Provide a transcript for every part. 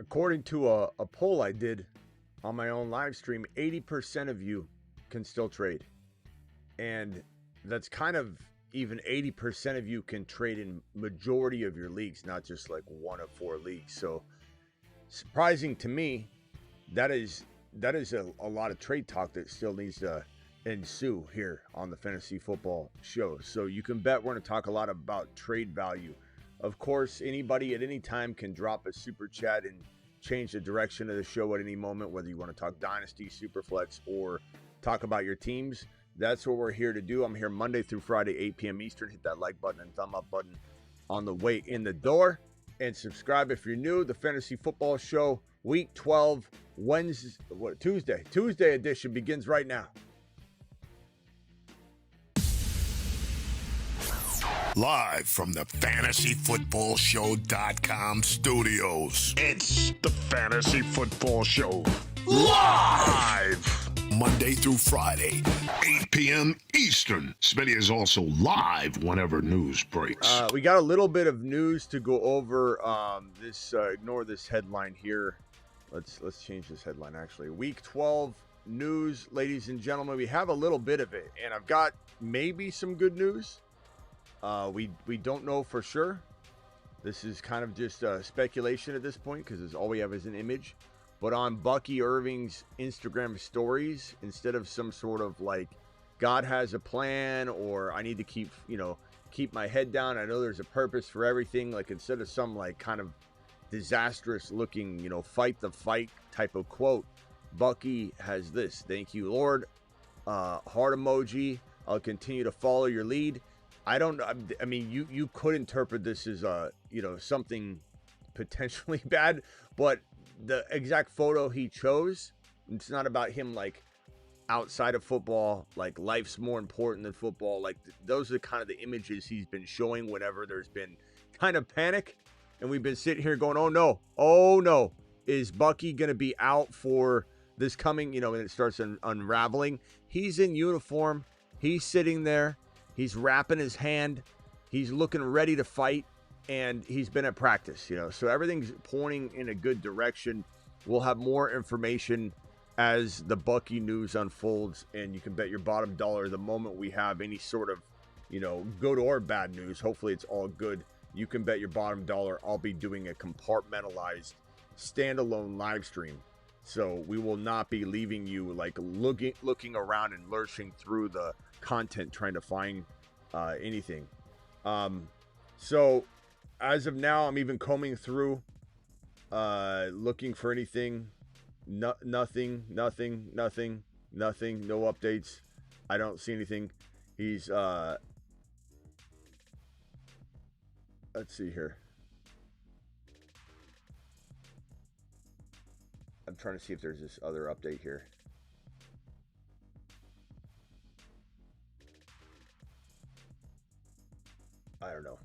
According to a poll I did on my own live stream, 80% of you can still trade. And that's kind of even 80% of you can trade in majority of your leagues, not just like one of 4 leagues. So surprising to me, that is a lot of trade talk that still needs to ensue here on the Fantasy Football Show. So you can bet we're going to talk a lot about trade value. Of course, anybody at any time can drop a super chat and change the direction of the show at any moment, whether you want to talk Dynasty, Superflex, or talk about your teams. That's what we're here to do. I'm here Monday through Friday, 8 p.m. Eastern. Hit that like button and thumb up button on the way in the door. And subscribe if you're new. The Fantasy Football Show, Week 12, Tuesday edition begins right now. Live from the FantasyFootballShow.com studios. It's the Fantasy Football Show. Live! Monday through Friday, 8 p.m. Eastern. Smitty is also live whenever news breaks. We got a little bit of news to go over. Ignore this headline here. Let's change this headline, actually. Week 12 news, ladies and gentlemen. We have a little bit of it, and I've got maybe some good news. We don't know for sure. This is kind of just speculation at this point because all we have is an image. But on Bucky Irving's Instagram stories, instead of some sort of like God has a plan or I need to keep my head down, I know there's a purpose for everything, like instead of some like kind of disastrous looking, fight the fight type of quote, Bucky has this: thank you, Lord. Heart emoji. I'll continue to follow your lead. I mean, you could interpret this as something potentially bad, but the exact photo he chose, it's not about him like outside of football, like life's more important than football. Like those are kind of the images he's been showing whenever there's been kind of panic, and we've been sitting here going, oh no, is Bucky gonna be out for this coming? And it starts unraveling. He's in uniform. He's sitting there. He's wrapping his hand. He's looking ready to fight, and he's been at practice, So everything's pointing in a good direction. We'll have more information as the Bucky news unfolds, and you can bet your bottom dollar the moment we have any sort of, good or bad news. Hopefully it's all good. You can bet your bottom dollar I'll be doing a compartmentalized standalone live stream. So we will not be leaving you like looking around and lurching through the content trying to find anything. So as of now, I'm even combing through looking for anything. Nothing, no updates. I don't see anything. He's let's see here. I'm trying to see if there's this other update here. I don't know.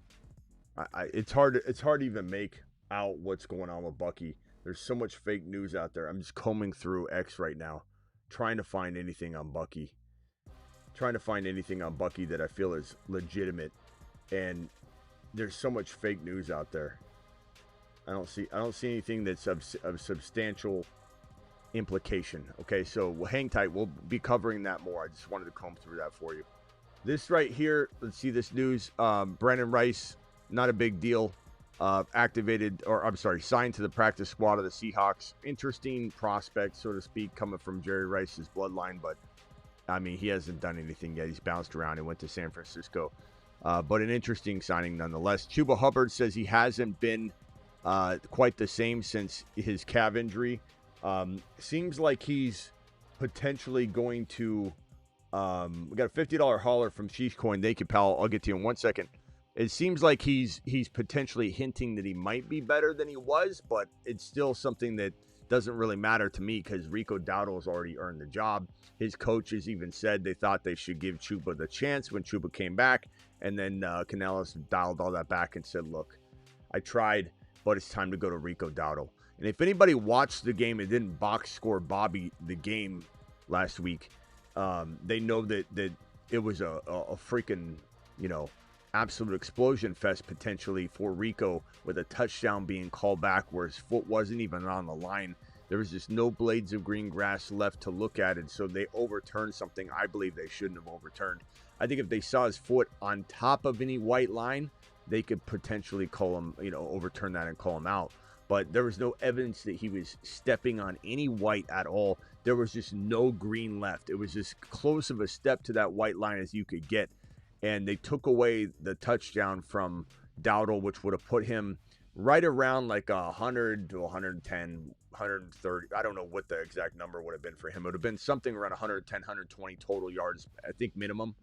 It's hard to even make out what's going on with Bucky. There's so much fake news out there. I'm just combing through X right now, trying to find anything on Bucky. Trying to find anything on Bucky that I feel is legitimate. And there's so much fake news out there. I don't see anything that's of substantial implication. Okay, so hang tight. We'll be covering that more. I just wanted to comb through that for you. This right here, let's see this news. Brandon Rice, not a big deal. Signed to the practice squad of the Seahawks. Interesting prospect, so to speak, coming from Jerry Rice's bloodline, but I mean, he hasn't done anything yet. He's bounced around and went to San Francisco. But an interesting signing nonetheless. Chuba Hubbard says he hasn't been quite the same since his calf injury. Seems like he's potentially going to we got a $50 hauler from Sheesh Coin. Thank you, pal. I'll get to you in 1 second. It seems like he's potentially hinting that he might be better than he was, but it's still something that doesn't really matter to me because Rico Dowdle has already earned the job. His coaches even said they thought they should give Chuba the chance when Chuba came back, and then Canales dialed all that back and said, look, I tried, but it's time to go to Rico Dowdle. And if anybody watched the game and didn't box score Bobby the game last week, they know that it was a freaking, absolute explosion fest potentially for Rico, with a touchdown being called back where his foot wasn't even on the line. There was just no blades of green grass left to look at, and so they overturned something I believe they shouldn't have overturned. I think if they saw his foot on top of any white line, they could potentially call him, overturn that and call him out. But there was no evidence that he was stepping on any white at all. There was just no green left. It was as close of a step to that white line as you could get. And they took away the touchdown from Dowdle, which would have put him right around like 100 to 110, 130. I don't know what the exact number would have been for him. It would have been something around 110, 120 total yards, I think minimum.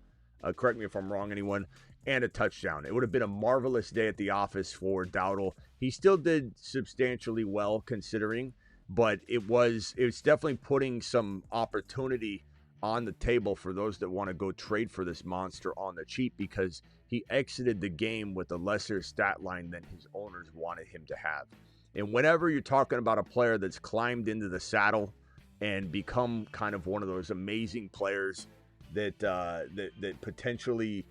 Correct me if I'm wrong, anyone. And a touchdown. It would have been a marvelous day at the office for Dowdle. He still did substantially well considering, but it's definitely putting some opportunity on the table for those that want to go trade for this monster on the cheap, because he exited the game with a lesser stat line than his owners wanted him to have. And whenever you're talking about a player that's climbed into the saddle and become kind of one of those amazing players that potentially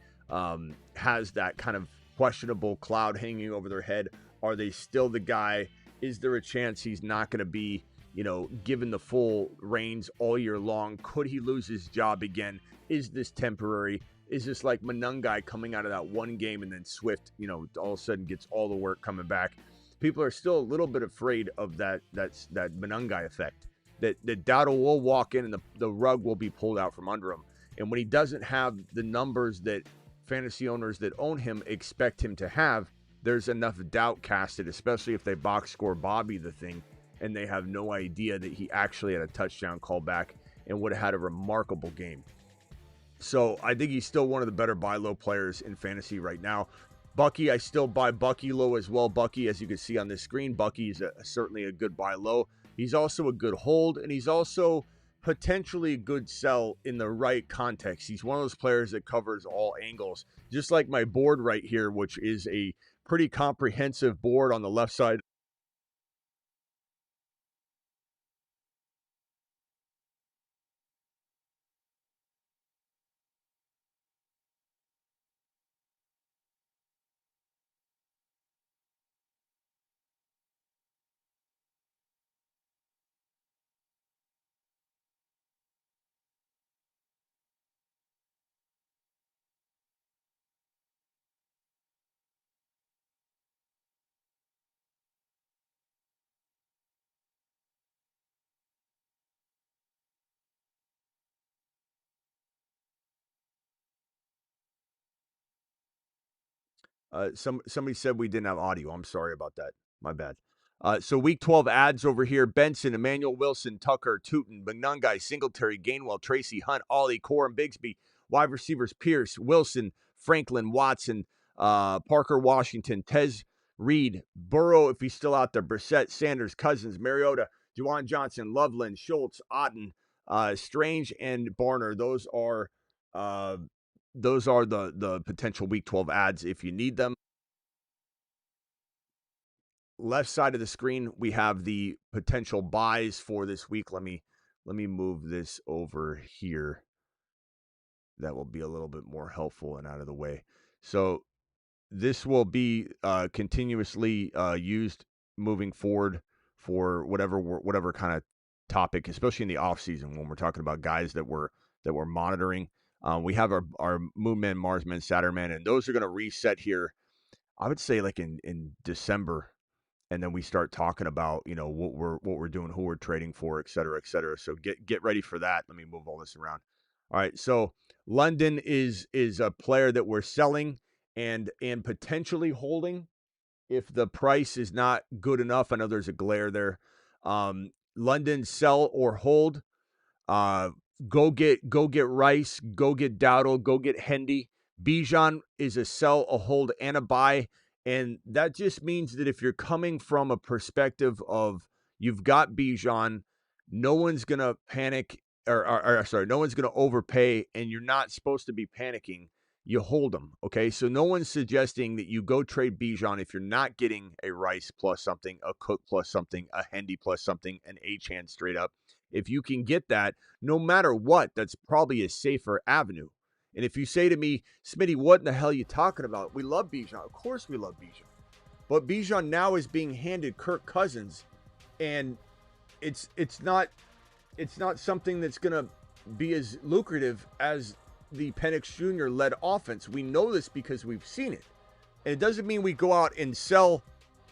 has that kind of questionable cloud hanging over their head, are they still the guy? Is there a chance he's not going to be, given the full reins all year long? Could he lose his job again? Is this temporary? Is this like Manungai coming out of that one game and then Swift, all of a sudden gets all the work coming back? People are still a little bit afraid of that Manungai effect, that Dowdle will walk in and the rug will be pulled out from under him. And when he doesn't have the numbers that fantasy owners that own him expect him to have, there's enough doubt casted, especially if they box score Bobby the thing and they have no idea that he actually had a touchdown callback and would have had a remarkable game. So I think he's still one of the better buy low players in fantasy right now. Bucky, I still buy Bucky low as well. Bucky, as you can see on this screen, Bucky is certainly a good buy low. He's also a good hold, and he's also potentially a good sell in the right context. He's one of those players that covers all angles, just like my board right here, which is a pretty comprehensive board on the left side. Somebody said we didn't have audio. I'm sorry about that. My bad. So week 12 ads over here. Benson, Emmanuel Wilson, Tucker, Tootin, Magnungai, Singletary, Gainwell, Tracy, Hunt, Ollie, Corum, Bigsby, wide receivers, Pierce, Wilson, Franklin, Watson, Parker, Washington, Tez, Reed, Burrow, if he's still out there, Brissett, Sanders, Cousins, Mariota, Juwan Johnson, Loveland, Schultz, Otten, Strange, and Barner. Those are the potential week 12 ads if you need them. Left side of the screen, we have the potential buys for this week. Let me move this over here. That will be a little bit more helpful and out of the way. So this will be continuously used moving forward for whatever kind of topic, especially in the off season when we're talking about guys that we're monitoring. We have our Moonman, Marsman, Saturnman, and those are going to reset here. I would say like in December, and then we start talking about what we're doing, who we're trading for, et cetera, et cetera. So get ready for that. Let me move all this around. All right, so London is a player that we're selling and potentially holding if the price is not good enough. I know there's a glare there. London, sell or hold. Go get Rice, go get Dowdle, go get Hendy. Bijan is a sell, a hold, and a buy. And that just means that if you're coming from a perspective of you've got Bijan, no one's going to panic no one's going to overpay, and you're not supposed to be panicking. You hold them, okay? So no one's suggesting that you go trade Bijan if you're not getting a Rice plus something, a Cook plus something, a Hendy plus something, an Achane straight up. If you can get that, no matter what, that's probably a safer avenue. And if you say to me, Smitty, what in the hell are you talking about? We love Bijan. Of course we love Bijan. But Bijan now is being handed Kirk Cousins, and it's not something that's going to be as lucrative as the Penix Jr. led offense. We know this because we've seen it. And it doesn't mean we go out and sell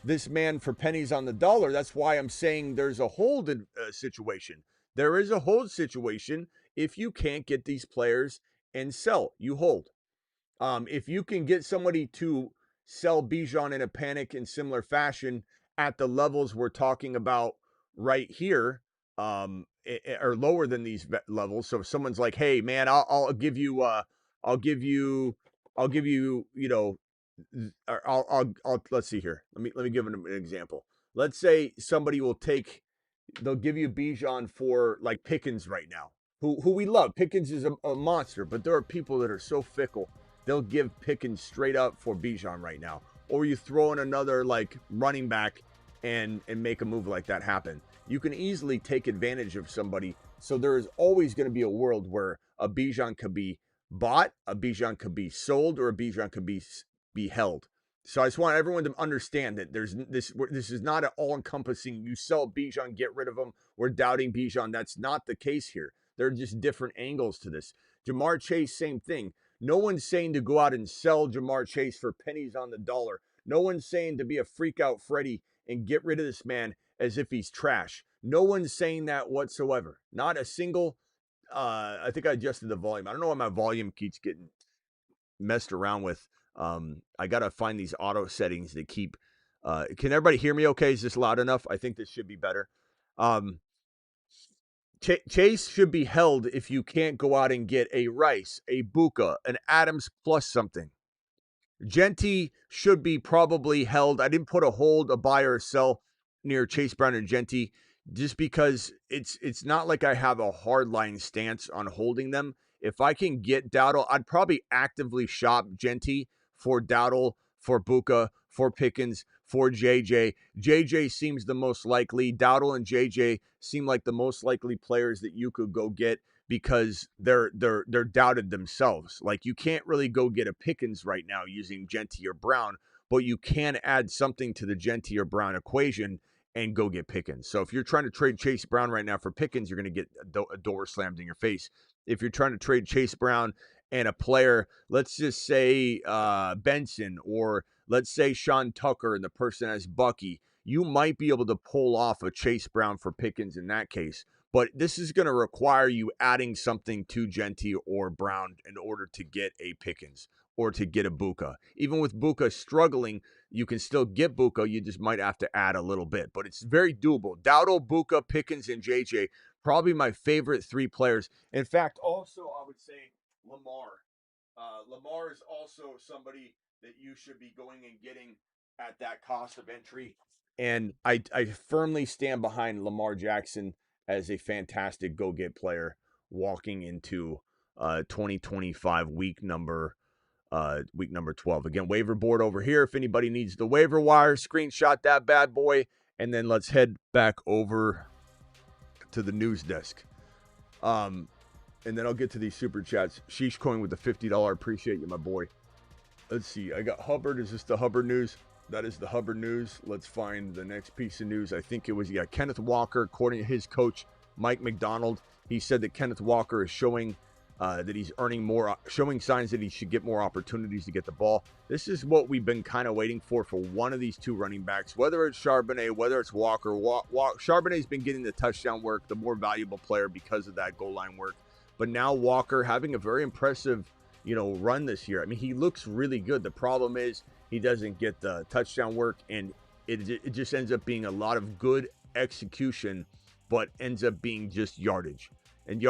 this man for pennies on the dollar. That's why I'm saying there's a hold situation. There is a hold situation. If you can't get these players and sell, you hold. If you can get somebody to sell Bijan in a panic in similar fashion at the levels we're talking about right here, or lower than these levels. So if someone's like, "Hey, man, I'll give you, let's see here. Let me give an example. Let's say somebody they'll give you Bijan for like Pickens right now, who we love. Pickens is a monster, but there are people that are so fickle. They'll give Pickens straight up for Bijan right now. Or you throw in another like running back and make a move like that happen. You can easily take advantage of somebody. So there is always going to be a world where a Bijan could be bought, a Bijan could be sold, or a Bijan could be held. So I just want everyone to understand that this is not an all-encompassing, you sell Bijan, get rid of him. We're doubting Bijan. That's not the case here. There are just different angles to this. Jamar Chase, same thing. No one's saying to go out and sell Jamar Chase for pennies on the dollar. No one's saying to be a freak out Freddy and get rid of this man as if he's trash. No one's saying that whatsoever. Not a single, I think I adjusted the volume. I don't know why my volume keeps getting messed around with. I got to find these auto settings to keep, can everybody hear me okay? Is this loud enough? I think this should be better. Chase should be held if you can't go out and get a Rice, a Buka, an Adams plus something. Genty should be probably held. I didn't put a hold, a buy or a sell near Chase Brown and Genty just because it's not like I have a hardline stance on holding them. If I can get Dowdle, I'd probably actively shop Genty for Dowdle, for Buka, for Pickens, for JJ. JJ seems the most likely. Dowdle and JJ seem like the most likely players that you could go get because they're doubted themselves. Like you can't really go get a Pickens right now using Genty or Brown, but you can add something to the Genty or Brown equation and go get Pickens. So if you're trying to trade Chase Brown right now for Pickens, you're going to get a door slammed in your face. If you're trying to trade Chase Brown and a player, let's just say Benson, or let's say Sean Tucker and the person as Bucky, you might be able to pull off a Chase Brown for Pickens in that case. But this is going to require you adding something to Genty or Brown in order to get a Pickens or to get a Buka. Even with Buka struggling, you can still get Buka. You just might have to add a little bit. But it's very doable. Dowdle, Buka, Pickens, and JJ, probably my favorite three players. In fact, also I would say Lamar. Lamar is also somebody that you should be going and getting at that cost of entry. And I firmly stand behind Lamar Jackson as a fantastic go-get player walking into 2025 week number 12. Again, waiver board over here. If anybody needs the waiver wire, screenshot that bad boy. And then let's head back over to the news desk. And then I'll get to these super chats. Sheesh Coin with the $50. Appreciate you, my boy. Let's see. I got Hubbard. Is this the Hubbard news? That is the Hubbard news. Let's find the next piece of news. I think it was, Kenneth Walker, according to his coach, Mike McDonald. He said that Kenneth Walker is showing that he's earning more, showing signs that he should get more opportunities to get the ball. This is what we've been kind of waiting for one of these two running backs, whether it's Charbonnet, whether it's Walker. Charbonnet's been getting the touchdown work, the more valuable player because of that goal line work. But now Walker having a very impressive, run this year. I mean, he looks really good. The problem is he doesn't get the touchdown work, and it just ends up being a lot of good execution, but ends up being just yardage. And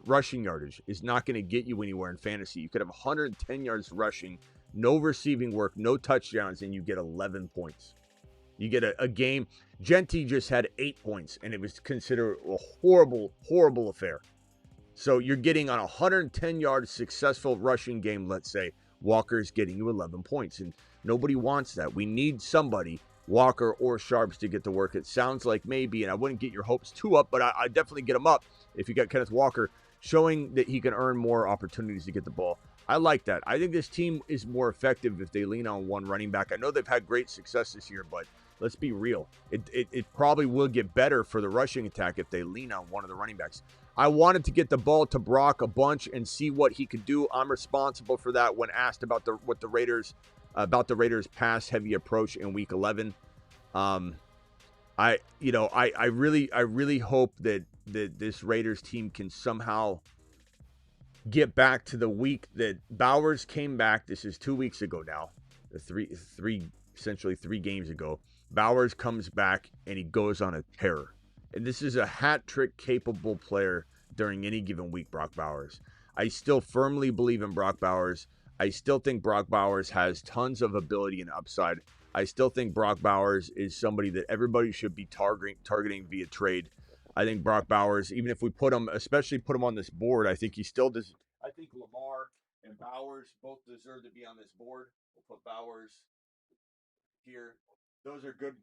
rushing yardage is not going to get you anywhere in fantasy. You could have 110 yards rushing, no receiving work, no touchdowns, and you get 11 points. You get a game. Genty just had 8 points, and it was considered a horrible, horrible affair. So you're getting on a 110-yard successful rushing game, let's say, Walker's getting you 11 points, and nobody wants that. We need somebody, Walker or Sharps, to get to work. It sounds like maybe, and I wouldn't get your hopes too up, but I definitely get them up if you got Kenneth Walker. showing that he can earn more opportunities to get the ball. I like that. I think this team is more effective if they lean on one running back. I know they've had great success this year, but let's be real. It probably will get better for the rushing attack if they lean on one of the running backs. I wanted to get the ball to Brock a bunch and see what he could do. I'm responsible for that when asked about the Raiders' pass-heavy approach in Week 11. I really hope that this Raiders team can somehow get back to the week that Bowers came back. This is 2 weeks ago now, essentially 3 games ago. Bowers comes back and he goes on a tear. And this is a hat trick capable player during any given week, Brock Bowers. I still firmly believe in Brock Bowers. I still think Brock Bowers has tons of ability and upside. I still think Brock Bowers is somebody that everybody should be targeting via trade. I think Brock Bowers, even if we put him on this board, I think he still does. I think Lamar and Bowers both deserve to be on this board. We'll put Bowers here. Those are good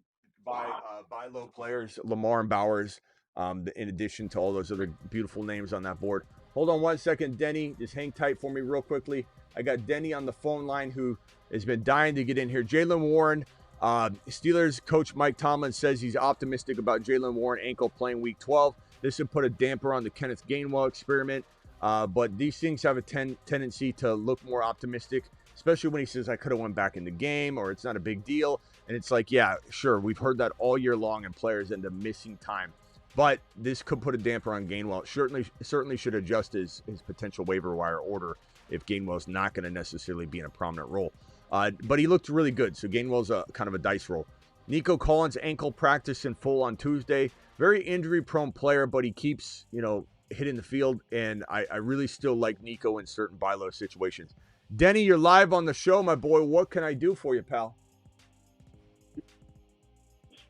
buy low players, Lamar and Bowers, in addition to all those other beautiful names on that board. Hold on 1 second, Denny. Just hang tight for me real quickly. I got Denny on the phone line who has been dying to get in here. Jaylen Warren, Steelers coach Mike Tomlin says he's optimistic about Jaylen Warren ankle playing Week 12. This would put a damper on the Kenneth Gainwell experiment, but these things have a tendency to look more optimistic, especially when he says, I could have went back in the game, or it's not a big deal. And it's like, yeah, sure, we've heard that all year long, and players end up missing time. But this could put a damper on Gainwell. Certainly should adjust his potential waiver wire order if Gainwell's not going to necessarily be in a prominent role. But he looked really good, so Gainwell's kind of a dice roll. Nico Collins ankle practice in full on Tuesday. Very injury-prone player, but he keeps, hitting the field, and I really still like Nico in certain buy low situations. Denny, you're live on the show, my boy. What can I do for you, pal?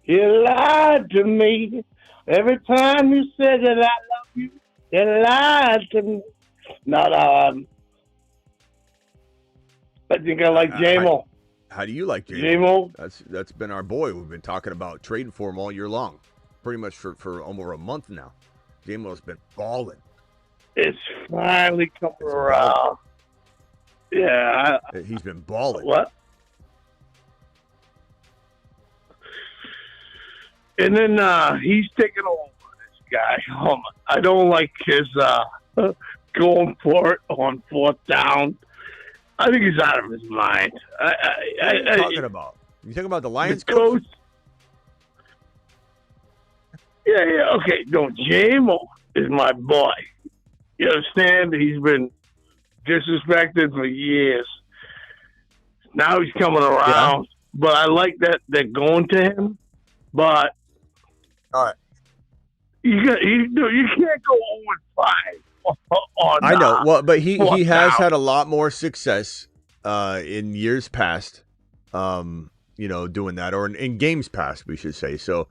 You lied to me. Every time you said that I love you, you lied to me. I think I like J-Mo. How do you like J-Mo? That's been our boy. We've been talking about trading for him all year long. Pretty much for almost a month now. J-Mo's been balling. It's finally coming around. Yeah. He's been balling. What? And then he's taking over this guy. I don't like his going for it on 4th down. I think he's out of his mind. What are you talking about? You talking about the Lions coach? Yeah. Okay, no, J-Mo is my boy. You understand? He's been disrespected for years. Now he's coming around. Yeah. But I like that they're going to him. But all right, you can't go 0-5 on. I know. Well, but he has had a lot more success in years past. Doing that, or in games past, we should say. So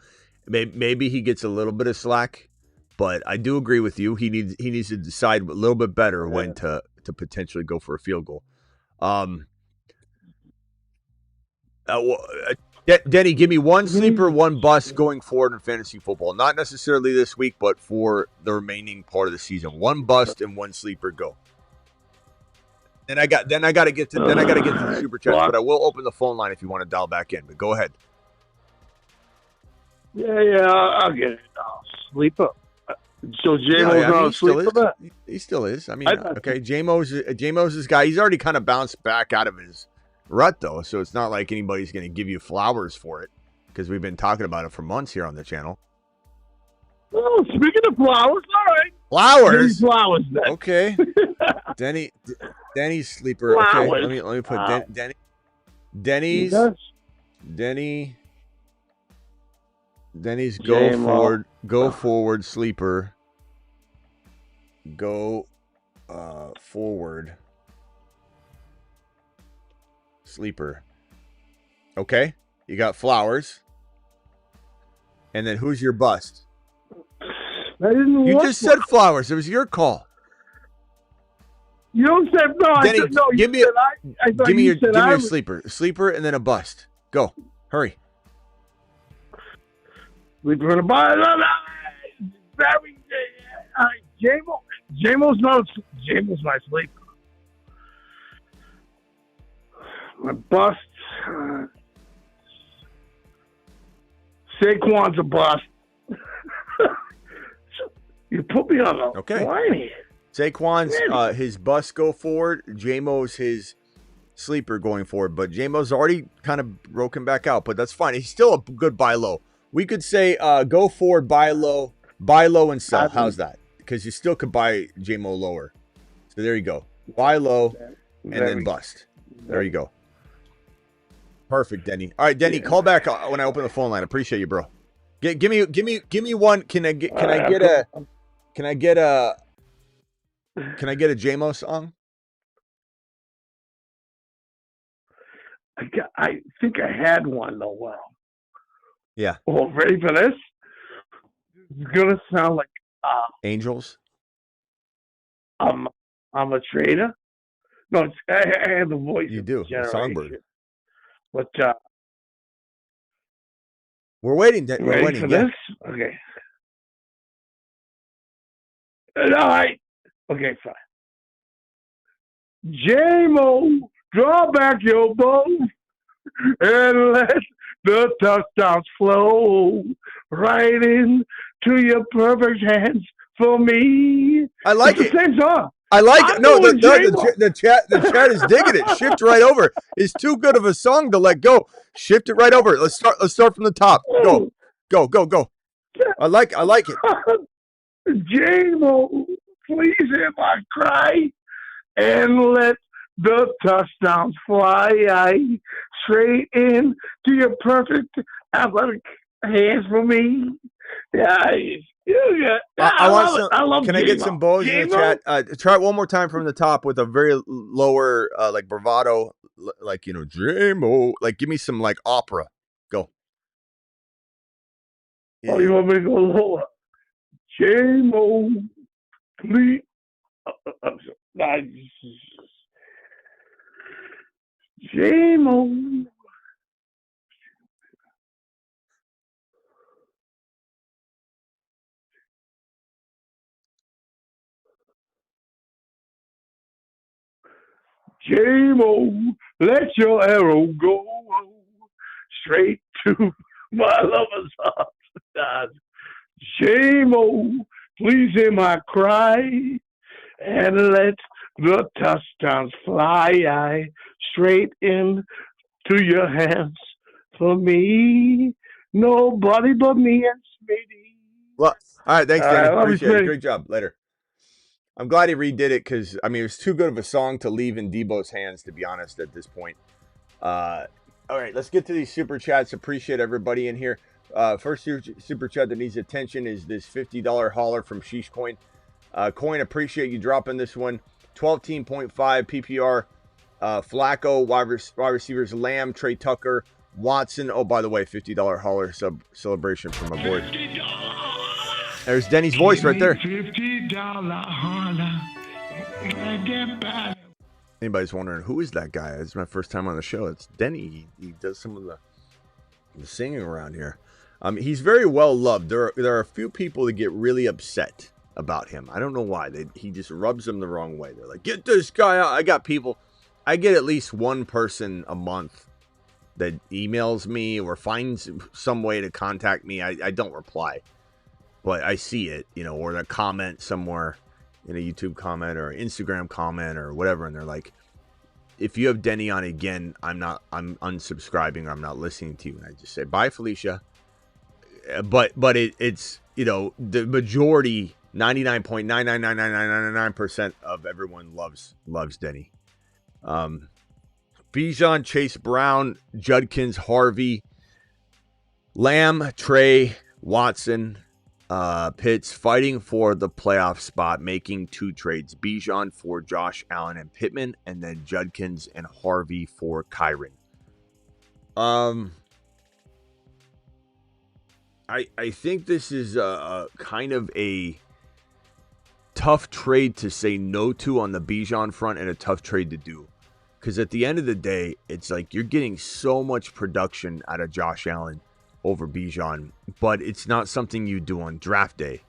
maybe he gets a little bit of slack. But I do agree with you. He needs to decide a little bit better when to potentially go for a field goal. Denny, give me one sleeper, one bust going forward in fantasy football. Not necessarily this week, but for the remaining part of the season. One bust and one sleeper. Go. Then I got to get to the super chat, but I will open the phone line if you want to dial back in. But go ahead. Yeah, I'll get it. Sleeper. So J-Mo's not a sleeper? He still is. I mean, okay, J-Mo's this guy. He's already kind of bounced back out of his rut, though, so it's not like anybody's going to give you flowers for it, because we've been talking about it for months here on the channel. Oh, speaking of flowers, all right. Flowers? Flowers, then. Okay. Denny's sleeper. Flowers. Okay, let me put Denny's go forward sleeper. Go forward sleeper. Okay, you got Flowers, and then who's your bust? You just said Flowers. It was your call. You said no. Denny, I said no. Give me a sleeper, and then a bust. Go, hurry. We're going to buy another. J-Mo's my sleeper. My bust. Saquon's a bust. You put me on the line here. Saquon's his bust go forward. J-Mo's his sleeper going forward. But J-Mo's already kind of broken back out. But that's fine. He's still a good buy low. We could say go forward, buy low and sell. How's that? Because you still could buy J-Mo lower. So there you go. Buy low and then bust. There you go. Perfect, Denny. All right, Denny, call back when I open the phone line. Appreciate you, bro. Give me one. Can I get a J-Mo song? I think I had one though. Wow. Yeah. Oh, ready for this? It's gonna sound like Angels. I'm a trader. No, I have the voice. You do. Songbird. But we're waiting. We're waiting for this. Okay. All right. Okay, fine. J-Mo, draw back your bow and let the touchdowns flow right into your perfect hands for me. I like it's it. The same song. I like it. No, the chat is digging it. Shift right over. It's too good of a song to let go. Shift it right over. Let's start from the top. Go. I like it. J-Mo, please hear my cry and let the touchdowns fly straight in to your perfect athletic hands for me. I want some. I love Can J-Mo. I get some bows in the chat? Try it one more time from the top with a very lower, like bravado, like J-Mo. Like give me some like opera. Go. Oh, you want me to go lower? J-Mo, please. J-Mo. J-Mo, let your arrow go straight to my lover's heart. J-Mo, please hear my cry and let the touchdowns fly straight in to your hands for me. Nobody but me and Smitty. Well, all right, thanks, Danny. Appreciate it. Great job. Later. I'm glad he redid it because, it was too good of a song to leave in Debo's hands, to be honest, at this point. All right, let's get to these super chats. Appreciate everybody in here. First super chat that needs attention is this $50 hauler from Sheesh Coin. Coin, appreciate you dropping this one. 12.5 PPR. Flacco, wide receivers, Lamb, Trey Tucker, Watson. Oh, by the way, $50 hauler celebration from my boy. There's Denny's voice right there. $50 hauler. Anybody's wondering, who is that guy? It's my first time on the show. It's Denny. He does some of the singing around here. He's very well loved. There are a few people that get really upset about him. I don't know why. He just rubs them the wrong way. They're like, get this guy out. I get at least one person a month that emails me or finds some way to contact me. I don't reply, but I see it, or they comment somewhere in a YouTube comment or Instagram comment or whatever. And they're like, if you have Denny on again, I'm unsubscribing or I'm not listening to you. And I just say, bye, Felicia. But it's, the majority, 99.99999% of everyone loves Denny. Bijan, Chase Brown, Judkins, Harvey, Lamb, Trey, Watson, Pitts fighting for the playoff spot, making 2 trades. Bijan for Josh Allen and Pittman, and then Judkins and Harvey for Kyron. I think this is a kind of a tough trade to say no to on the Bijan front and a tough trade to do. Because at the end of the day, it's like you're getting so much production out of Josh Allen over Bijan, but it's not something you do on draft day.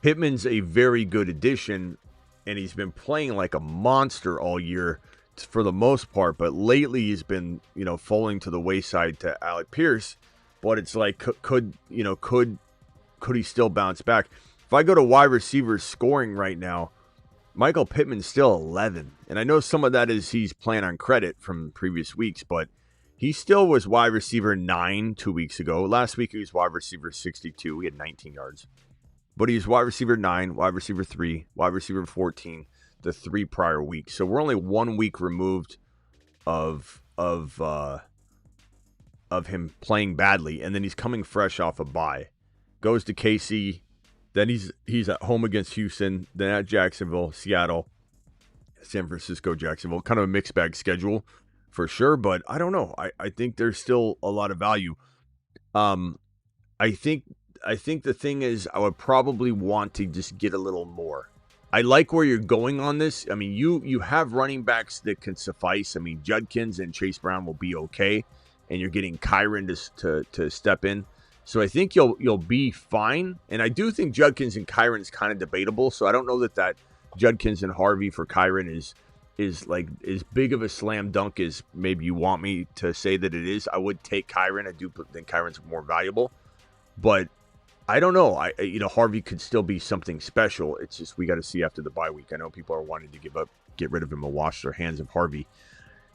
Pittman's a very good addition, and he's been playing like a monster all year for the most part. But lately, he's been, falling to the wayside to Alec Pierce. But it's like, could he still bounce back? If I go to wide receivers scoring right now, Michael Pittman's still 11. And I know some of that is he's playing on credit from previous weeks, but he still was wide receiver 9 2 weeks ago. Last week, he was wide receiver 62. He had 19 yards. But he's wide receiver 9, wide receiver 3, wide receiver 14, the 3 prior weeks. So we're only 1 week removed of him playing badly. And then he's coming fresh off a bye. Goes to KC. Then he's at home against Houston, then at Jacksonville, Seattle, San Francisco, Jacksonville. Kind of a mixed bag schedule for sure, but I don't know. I think there's still a lot of value. I think the thing is I would probably want to just get a little more. I like where you're going on this. I mean, you have running backs that can suffice. I mean, Judkins and Chase Brown will be okay, and you're getting Kyren to step in. So I think you'll be fine. And I do think Judkins and Kyren is kind of debatable. So I don't know that Judkins and Harvey for Kyren is like as big of a slam dunk as maybe you want me to say that it is. I would take Kyren. I do think Kyren's more valuable. But I don't know. Harvey could still be something special. It's just we got to see after the bye week. I know people are wanting to get rid of him and wash their hands of Harvey.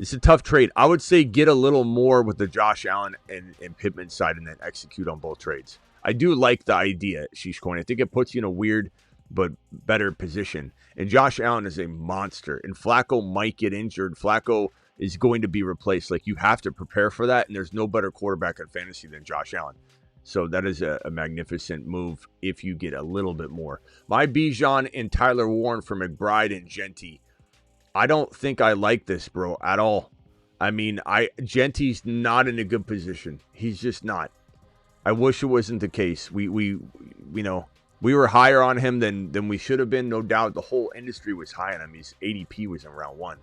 It's a tough trade. I would say get a little more with the Josh Allen and Pittman side and then execute on both trades. I do like the idea, Sheesh Coin. I think it puts you in a weird but better position. And Josh Allen is a monster. And Flacco might get injured. Flacco is going to be replaced. Like, you have to prepare for that. And there's no better quarterback in fantasy than Josh Allen. So that is a magnificent move if you get a little bit more. My Bijan and Tyler Warren for McBride and Genty. I don't think I like this, bro, at all. I mean, Genty's not in a good position. He's just not. I wish it wasn't the case. We were higher on him than we should have been, no doubt. The whole industry was high on him. His ADP was in round 1.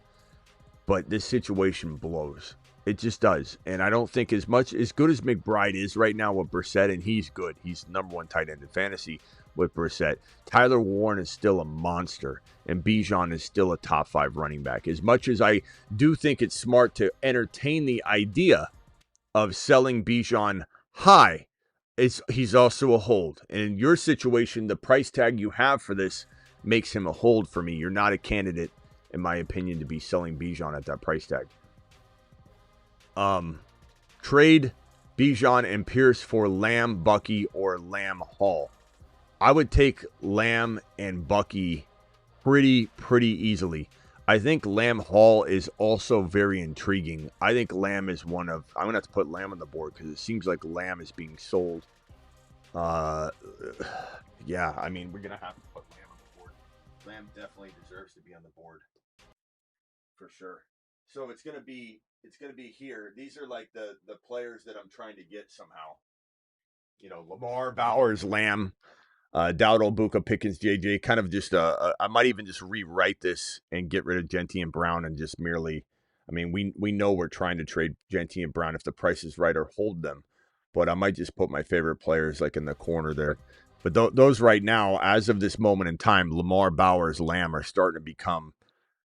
But this situation blows. It just does. And I don't think as good as McBride is right now with Brissett, and he's good. He's number 1 tight end in fantasy with Brissett. Tyler Warren is still a monster, and Bijan is still a top 5 running back. As much as I do think it's smart to entertain the idea of selling Bijan high, he's also a hold. And in your situation, the price tag you have for this makes him a hold for me. You're not a candidate, in my opinion, to be selling Bijan at that price tag. Trade Bijan and Pierce for Lamb, Bucky, or Lamb Hall. I would take Lamb and Bucky pretty easily. I think Lamb Hall is also very intriguing. I think Lamb is I'm going to have to put Lamb on the board because it seems like Lamb is being sold. Yeah, I mean, we're going to have to put Lamb on the board. Lamb definitely deserves to be on the board. For sure. So it's going to be here. These are like the players that I'm trying to get somehow. Lamar, Bowers, Lamb, Dowdle, Buka, Pickens, JJ. Kind of just I might even just rewrite this and get rid of Genty and Brown and just merely. I mean, we know we're trying to trade Genty and Brown if the price is right or hold them, but I might just put my favorite players like in the corner there. But those right now, as of this moment in time, Lamar, Bowers, Lamb are starting to become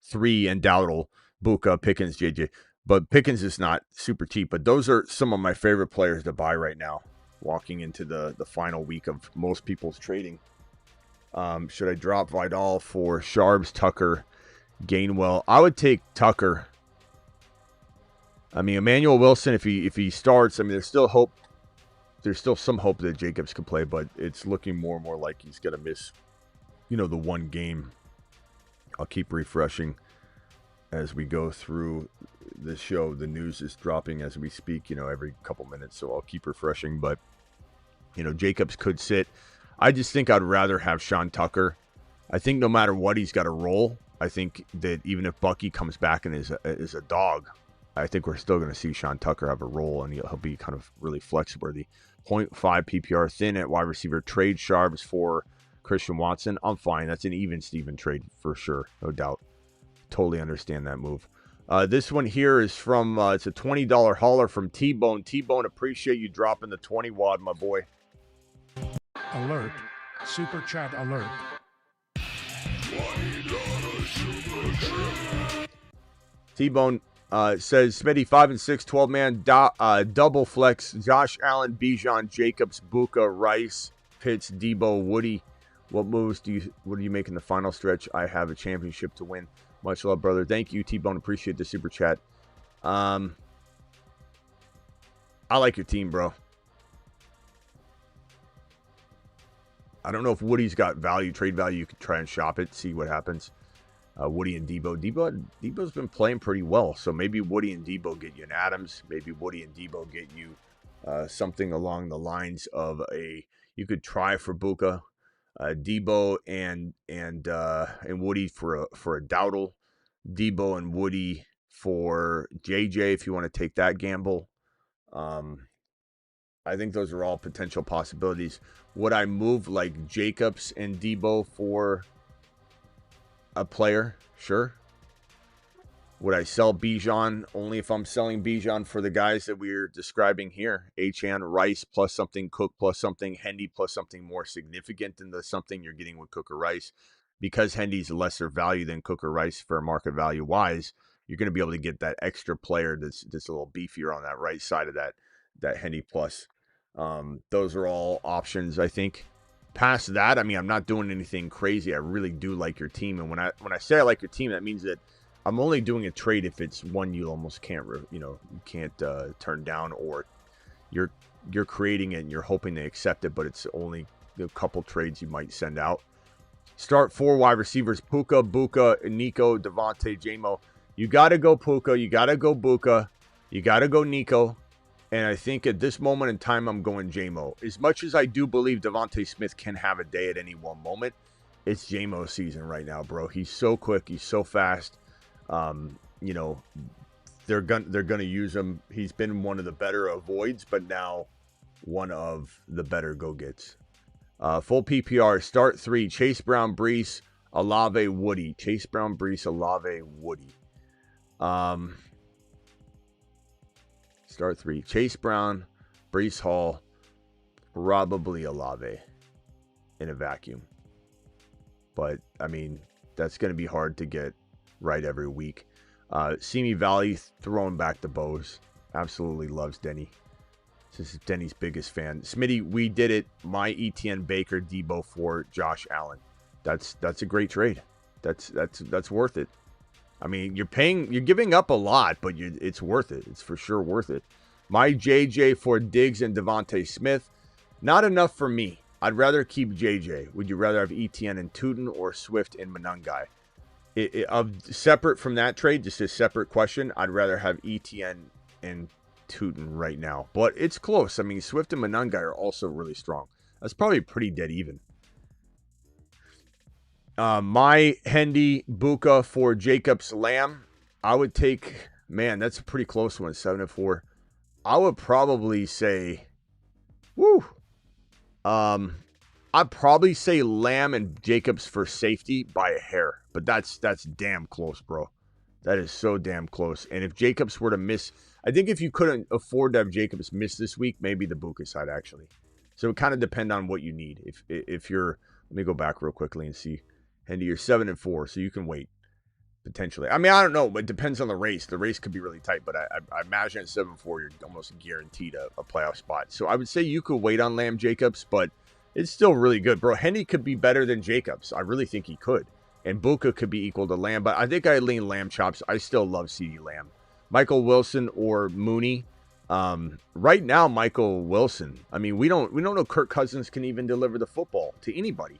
3, and Dowdle, Buka, Pickens, JJ. But Pickens is not super cheap. But those are some of my favorite players to buy right now, walking into the final week of most people's trading. Should I drop Vidal for Sharps, Tucker, Gainwell? I would take Tucker. I mean, Emmanuel Wilson, if he starts, I mean, there's still hope. There's still some hope that Jacobs can play, but it's looking more and more like he's going to miss, the one game. I'll keep refreshing as we go through the show. The news is dropping as we speak, every couple minutes, so I'll keep refreshing. But, Jacobs could sit. I just think I'd rather have Sean Tucker. I think no matter what, he's got a role. I think that even if Bucky comes back and is a dog, I think we're still going to see Sean Tucker have a role, and he'll be kind of really flexible. The 0.5 PPR thin at wide receiver. Trade Sharps for Christian Watson. I'm fine. That's an even Steven trade for sure, no doubt. Totally understand that move. This one here is from, it's a $20 hauler from T-Bone. T-Bone, appreciate you dropping the 20 wad, my boy. Alert. Super chat alert. T-Bone says, Smitty, 5 and 6, 12-man double flex. Josh Allen, Bijan, Jacobs, Buka, Rice, Pitts, Debo, Woody. What do you make in the final stretch? I have a championship to win. Much love, brother. Thank you, T-Bone. Appreciate the super chat. I like your team, bro. I don't know if Woody's got value, trade value. You could try and shop it, see what happens. Woody and Debo. Debo's been playing pretty well, so maybe Woody and Debo get you an Adams. Maybe Woody and Debo get you something along the lines of you could try for Buka, Debo and Woody for a Dowdle, Debo and Woody for JJ if you want to take that gamble. I think those are all potential possibilities. Would I move like Jacobs and Debo for a player? Sure. Would I sell Bijan? Only if I'm selling Bijan for the guys that we're describing here. Achane, Rice plus something, Cook plus something, Hendy plus something more significant than the something you're getting with Cook or Rice. Because Hendy's lesser value than Cook or Rice for market value wise, you're going to be able to get that extra player that's a little beefier on that right side of that Hendy plus. Those are all options, I think. Past that, I mean, I'm not doing anything crazy. I really do like your team, and when I say I like your team, that means that I'm only doing a trade if it's one you almost can't, you can't turn down, or you're creating it and you're hoping they accept it, but it's only a couple trades you might send out. Start 4 wide receivers: Puka, Buka, Nico, Devontae, Jamo. You got to go Puka. You got to go Buka. You got to go Nico. And I think at this moment in time, I'm going Jamo. As much as I do believe Devontae Smith can have a day at any one moment, it's Jamo season right now, bro. He's so quick. He's so fast. They're gonna use him. He's been one of the better avoids, but now one of the better go-gets. Full PPR, start 3. Chase Brown, Brees, Olave, Woody. Chase Brown, Brees, Olave, Woody. Start 3. Chase Brown, Brees Hall, probably Olave in a vacuum. But, I mean, that's going to be hard to get right every week. Simi Valley throwing back the bows. Absolutely loves Denny. This is Denny's biggest fan. Smitty, we did it. My ETN Baker, Debo for Josh Allen. That's a great trade. That's worth it. I mean, you're giving up a lot, but it's worth it. It's for sure worth it. My JJ for Diggs and Devontae Smith. Not enough for me. I'd rather keep JJ. Would you rather have ETN and Tootin or Swift and Monangai? Separate from that trade, just a separate question, I'd rather have ETN and Tootin right now. But it's close. I mean, Swift and Monangai are also really strong. That's probably pretty dead even. My Hendy Buka for Jacobs Lamb. I would take, man, that's a pretty close one, 7-4. I would probably say, I'd probably say Lamb and Jacobs for safety by a hair, but that's damn close, bro. That is so damn close. And if Jacobs were to miss, I think if you couldn't afford to have Jacobs miss this week, maybe the Buka side actually. So it kind of depend on what you need. If you're, let me go back real quickly and see. Hendy, you're 7-4, so you can wait potentially. I mean, I don't know, but it depends on the race. The race could be really tight, but I imagine at 7-4, you're almost guaranteed a playoff spot. So I would say you could wait on Lamb Jacobs, but it's still really good, bro. Hendy could be better than Jacobs. I really think he could. And Buka could be equal to Lamb, but I think I lean Lamb chops. I still love CeeDee Lamb. Michael Wilson or Mooney. Right now, Michael Wilson. I mean, we don't know Kirk Cousins can even deliver the football to anybody.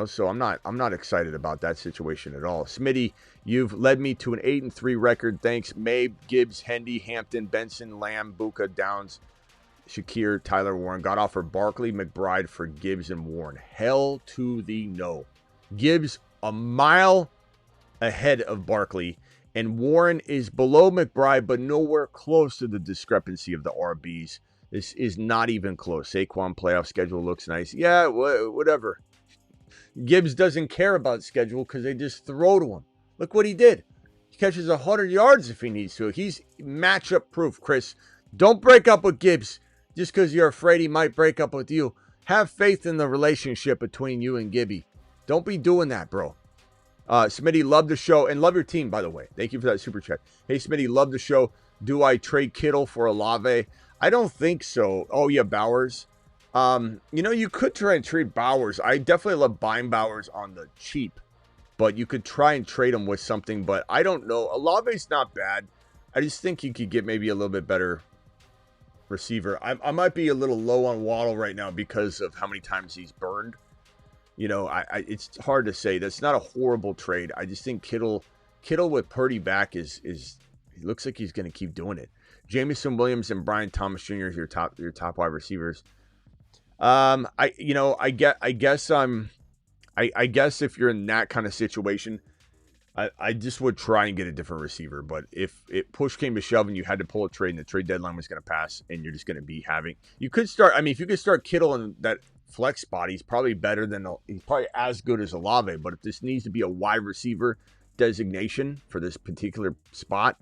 So I'm not excited about that situation at all. Smitty, you've led me to an 8-3 record. Thanks. Mabe, Gibbs, Hendy, Hampton, Benson, Lamb, Buka, Downs, Shakir, Tyler Warren. Got off for Barkley, McBride for Gibbs and Warren. Hell to the no. Gibbs a mile ahead of Barkley, and Warren is below McBride, but nowhere close to the discrepancy of the RBs. This is not even close. Saquon playoff schedule looks nice. Yeah, whatever. Gibbs doesn't care about schedule because they just throw to him. Look what he did. He catches 100 yards if he needs to. He's matchup proof, Chris. Don't break up with Gibbs just because you're afraid he might break up with you. Have faith in the relationship between you and Gibby. Don't be doing that, bro. Smitty, love the show and love your team, by the way. Thank you for that super chat. Hey, Smitty, love the show. Do I trade Kittle for Olave? I don't think so. Oh, yeah, Bowers. You could try and trade Bowers. I definitely love buying Bowers on the cheap, but you could try and trade him with something, but I don't know. Olave's not bad. I just think you could get maybe a little bit better receiver. I might be a little low on Waddle right now because of how many times he's burned. It's hard to say. That's not a horrible trade. I just think Kittle with Purdy back is he looks like he's going to keep doing it. Jameson Williams and Brian Thomas Jr. is your top wide receivers. I guess if you're in that kind of situation, I just would try and get a different receiver. But if it push came to shove and you had to pull a trade and the trade deadline was going to pass and you're just going to be you could start. I mean, if you could start Kittle in that flex spot, he's probably as good as Olave. But if this needs to be a wide receiver designation for this particular spot,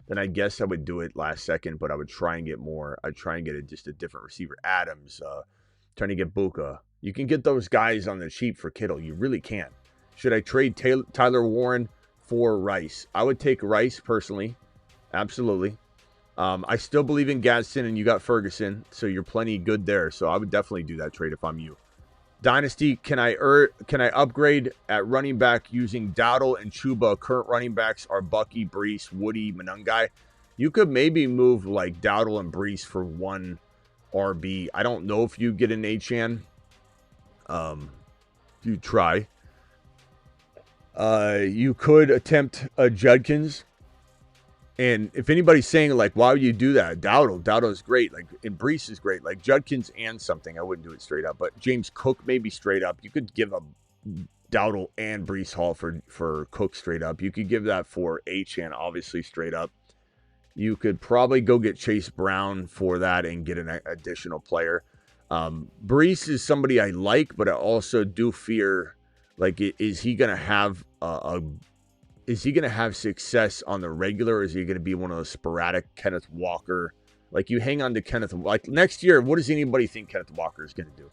then I guess I would do it last second. But I would try and get more. I'd try and get just a different receiver. Adams, trying to get Buka. You can get those guys on the cheap for Kittle. You really can. Should I trade Tyler Warren for Rice? I would take Rice personally. Absolutely. I still believe in Gadsden, and you got Ferguson, so you're plenty good there. So I would definitely do that trade if I'm you. Dynasty, can I upgrade at running back using Dowdle and Chuba? Current running backs are Bucky, Brees, Woody, Monangai. You could maybe move like Dowdle and Brees for one RB. I don't know if you get an Achane. You try. You could attempt a Judkins. And if anybody's saying, like, why would you do that? Dowdle is great. Like, and Brees is great. Like, Judkins and something. I wouldn't do it straight up. But James Cook maybe straight up. You could give up Dowdle and Brees Hall for Cook straight up. You could give that for Achane, obviously, straight up. You could probably go get Chase Brown for that and get an additional player. Brees is somebody I like, but I also do fear, like, is he going to have is he going to have success on the regular, or is he going to be one of those sporadic Kenneth Walker? Like, you hang on to Kenneth. Like, next year, what does anybody think Kenneth Walker is going to do?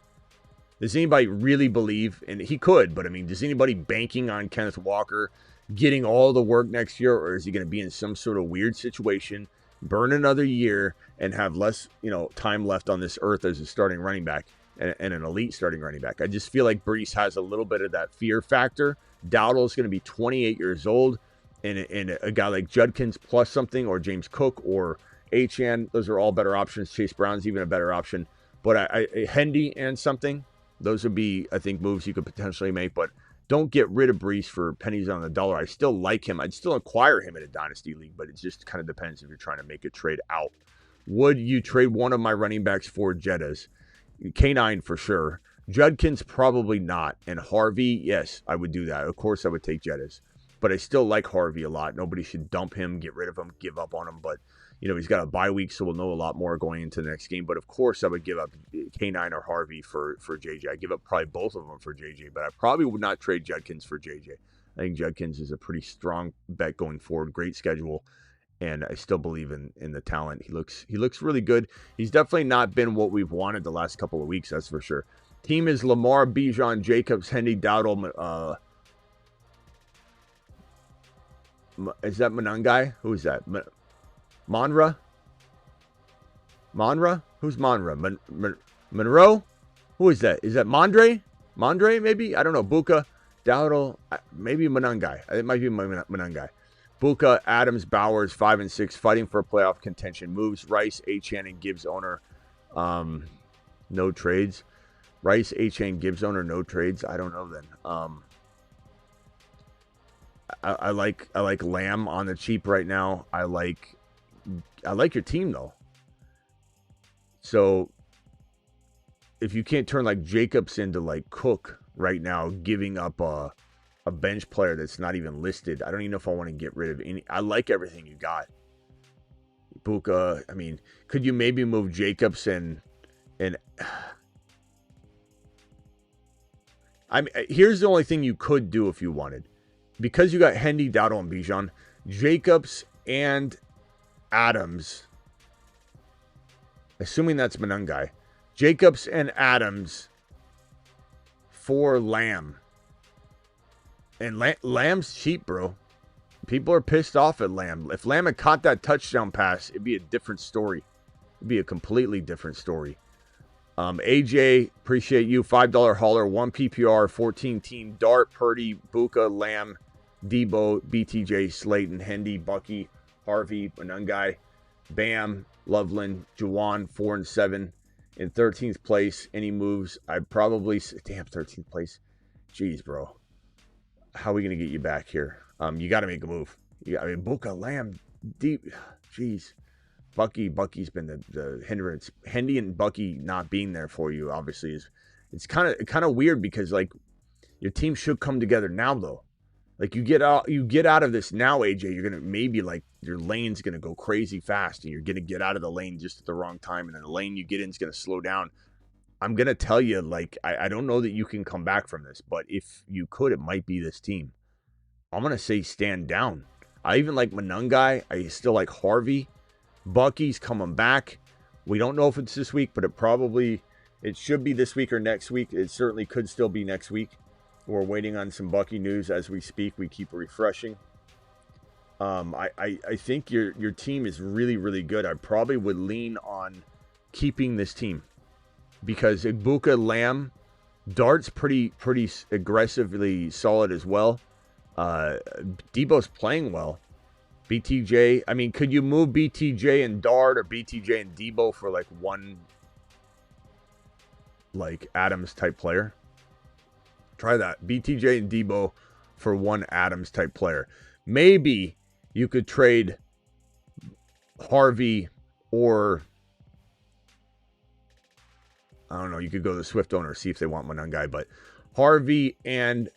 Does anybody really believe? And he could, but I mean, does anybody banking on Kenneth Walker getting all the work next year, or is he going to be in some sort of weird situation, burn another year, and have less, time left on this earth as a starting running back and an elite starting running back? I just feel like Brees has a little bit of that fear factor. Dowdle is going to be 28 years old, and a guy like Judkins plus something, or James Cook or Achane, those are all better options. Chase Brown's even a better option. But Hendy and something, those would be, I think, moves you could potentially make. But don't get rid of Brees for pennies on the dollar. I still like him. I'd still acquire him in a dynasty league, but it just kind of depends if you're trying to make a trade out. Would you trade one of my running backs for Jettas? K9 for sure. Judkins, probably not. And Harvey, yes, I would do that. Of course, I would take Jettas. But I still like Harvey a lot. Nobody should dump him, get rid of him, give up on him. But, he's got a bye week, so we'll know a lot more going into the next game. But, of course, I would give up K9 or Harvey for JJ. I'd give up probably both of them for JJ. But I probably would not trade Judkins for JJ. I think Judkins is a pretty strong bet going forward. Great schedule. And I still believe in the talent. He looks really good. He's definitely not been what we've wanted the last couple of weeks, that's for sure. Team is Lamar, Bijan, Jacobs, Hendy, Dowdle. Is that Monangai? Who is that? Monra? Who's Monra? Monroe? Who is that? Is that Mondre? Mondre, maybe? I don't know. Buka, Dowdle, maybe Monangai. It might be Monangai. Buka, Adams, Bowers, 5 and 6, fighting for playoff contention. Moves Rice, Achane, and Gibbs owner. No trades. Rice, Achane, Gibbs owner, no trades. I don't know then. I like Lamb on the cheap right now. I like your team though. So if you can't turn like Jacobs into like Cook right now, giving up a bench player that's not even listed, I don't even know if I want to get rid of any. I like everything you got. Buka, I mean, could you maybe move Jacobs and I mean, here's the only thing you could do if you wanted. Because you got Hendy, Dowdle, and Bijan, Jacobs and Adams, assuming that's Monangai, Jacobs and Adams for Lamb. And Lamb's cheap, bro. People are pissed off at Lamb. If Lamb had caught that touchdown pass, it'd be a different story. It'd be a completely different story. AJ, appreciate you. $5 hauler, 1 PPR, 14 team. Dart, Purdy, Buka, Lamb, Debo, BTJ, Slayton, Hendy, Bucky, Harvey, Manungai, Bam, Loveland, Juwan, 4 and 7. In 13th place, any moves? I'd probably... Damn, 13th place. Jeez, bro. How are we going to get you back here? You got to make a move. Buka, Lamb, deep. Jeez. Bucky's been the hindrance. Hendy and Bucky not being there for you, obviously, it's kind of weird because, like, your team should come together now, though. Like, you get out of this now, AJ, you're going to maybe, like, your lane's going to go crazy fast, and you're going to get out of the lane just at the wrong time, and then the lane you get in is going to slow down. I'm going to tell you, like, I don't know that you can come back from this, but if you could, it might be this team. I'm going to say stand down. I even like Manungai. I still like Harvey. Bucky's coming back. We don't know if it's this week, but it should be this week or next week. It certainly could still be next week. We're waiting on some Bucky news as we speak. We keep refreshing. I think your team is really, really good. I probably would lean on keeping this team because Ibuka, Lamb, Dart's pretty aggressively solid as well. Debo's playing well. BTJ, I mean, could you move BTJ and Dart or BTJ and Debo for like one, like, Adams type player? Try that. BTJ and Debo for one Adams type player. Maybe you could trade Harvey or, I don't know, you could go to the Swift owner, see if they want Manungai, but Harvey and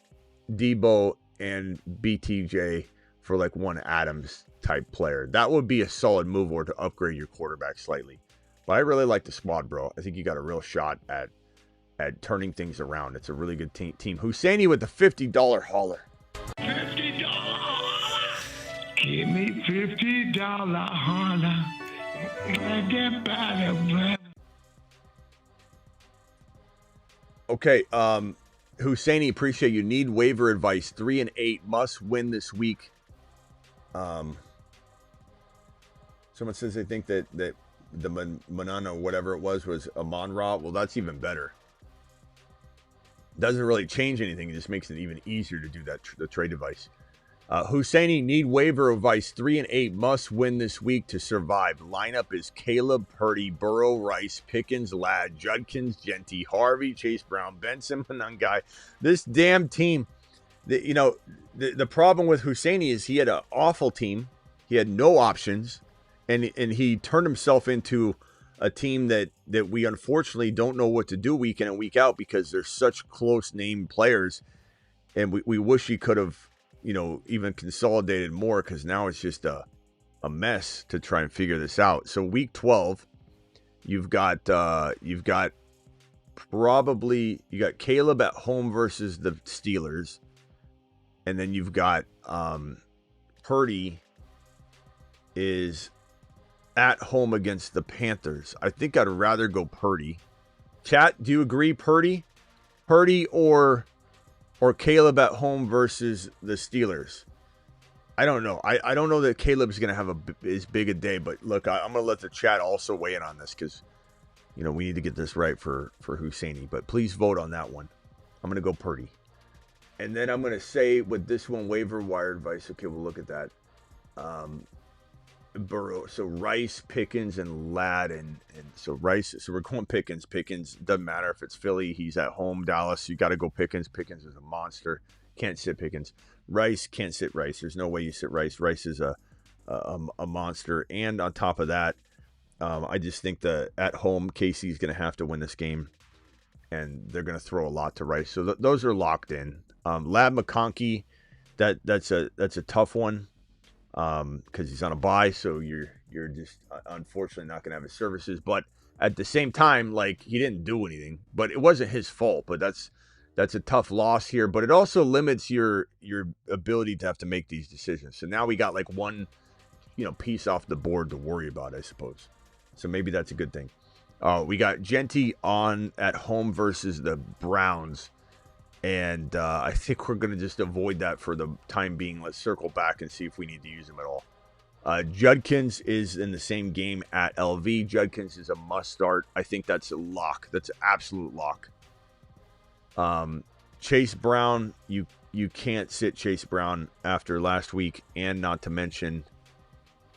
Debo and BTJ for like one Adams type player. That would be a solid move, or to upgrade your quarterback slightly. But I really like the squad, bro. I think you got a real shot at turning things around. It's a really good team. Husseini with the $50 hauler. $50. Give me $50 hauler. Get better. Okay, Husseini, appreciate you. Need waiver advice. 3 and 8 must win this week. Someone says they think that the Manana, whatever it was Amon-Ra. Well, that's even better. Doesn't really change anything. It just makes it even easier to do that, the trade device. Husseini, need waiver advice. 3 and 8 must win this week to survive. Lineup is Caleb, Purdy, Burrow, Rice, Pickens, Ladd, Judkins, Genty, Harvey, Chase Brown, Benson, Manungai. This damn team, the problem with Husseini is he had an awful team. He had no options, and he turned himself into a team that we unfortunately don't know what to do week in and week out because there's such close name players, and we wish he could have, even consolidated more, because now it's just a mess to try and figure this out. So week 12, you've got Caleb at home versus the Steelers, and then you've got Purdy is at home against the Panthers. I think I'd rather go Purdy. Chat, do you agree, Purdy or Caleb at home versus the Steelers? I don't know. I don't know that Caleb's going to have as big a day, but look, I'm going to let the chat also weigh in on this because, we need to get this right for Husseini, but please vote on that one. I'm going to go Purdy. And then I'm going to say with this one, waiver wire advice. Okay, we'll look at that. Burrow. So Rice, Pickens, and Ladd, and so Rice. So we're going Pickens. Pickens, doesn't matter if it's Philly. He's at home. Dallas, you got to go Pickens. Pickens is a monster. Can't sit Pickens. Rice, can't sit Rice. There's no way you sit Rice. Rice is a monster. And on top of that, I just think that at home, Casey's going to have to win this game, and they're going to throw a lot to Rice. So those are locked in. Ladd McConkey, that's a tough one. Because he's on a bye, so you're just unfortunately not going to have his services. But at the same time, like, he didn't do anything, but it wasn't his fault. But that's a tough loss here. But it also limits your ability to have to make these decisions. So now we got like one, piece off the board to worry about, I suppose. So maybe that's a good thing. We got Genty at home versus the Browns. And I think we're going to just avoid that for the time being. Let's circle back and see if we need to use him at all. Judkins is in the same game at LV. Judkins is a must start. I think that's a lock. That's an absolute lock. Chase Brown, you can't sit Chase Brown after last week, and not to mention,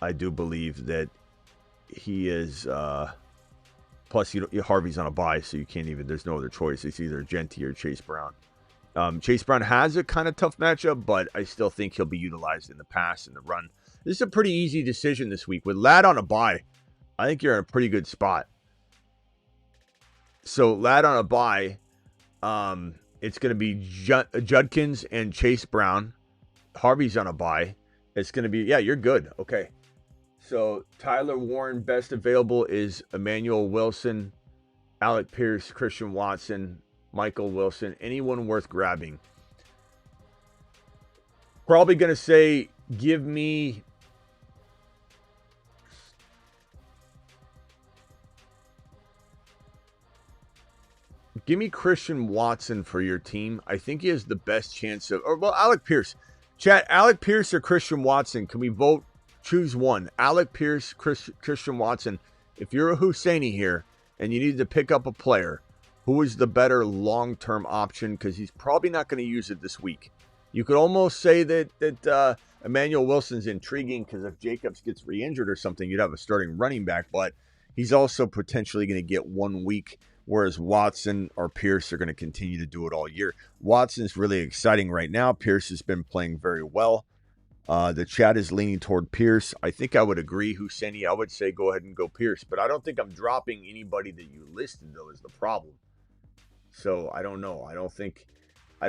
I do believe that he is. Plus, Harvey's on a bye, so you can't even. There's no other choice. It's either Genty or Chase Brown. Chase Brown has a kind of tough matchup, but I still think he'll be utilized in the pass and the run. This is a pretty easy decision this week. With Ladd on a bye, I think you're in a pretty good spot. So Ladd on a bye, it's going to be Judkins and Chase Brown. Harvey's on a bye. It's going to be, yeah, you're good. Okay. So Tyler Warren, best available is Emmanuel Wilson, Alec Pierce, Christian Watson, Michael Wilson, anyone worth grabbing. Probably going to say, give me Christian Watson for your team. I think he has the best chance of, or well, Alec Pierce. Chat, Alec Pierce or Christian Watson? Can we vote? Choose one. Alec Pierce, Christian Watson. If you're a Husseini here and you need to pick up a player, who is the better long-term option? Because he's probably not going to use it this week. You could almost say that Emmanuel Wilson's intriguing because if Jacobs gets re-injured or something, you'd have a starting running back. But he's also potentially going to get 1 week, whereas Watson or Pierce are going to continue to do it all year. Watson's really exciting right now. Pierce has been playing very well. The chat is leaning toward Pierce. I think I would agree, Husseini. I would say go ahead and go Pierce. But I don't think I'm dropping anybody that you listed, though, is the problem. So I don't know. I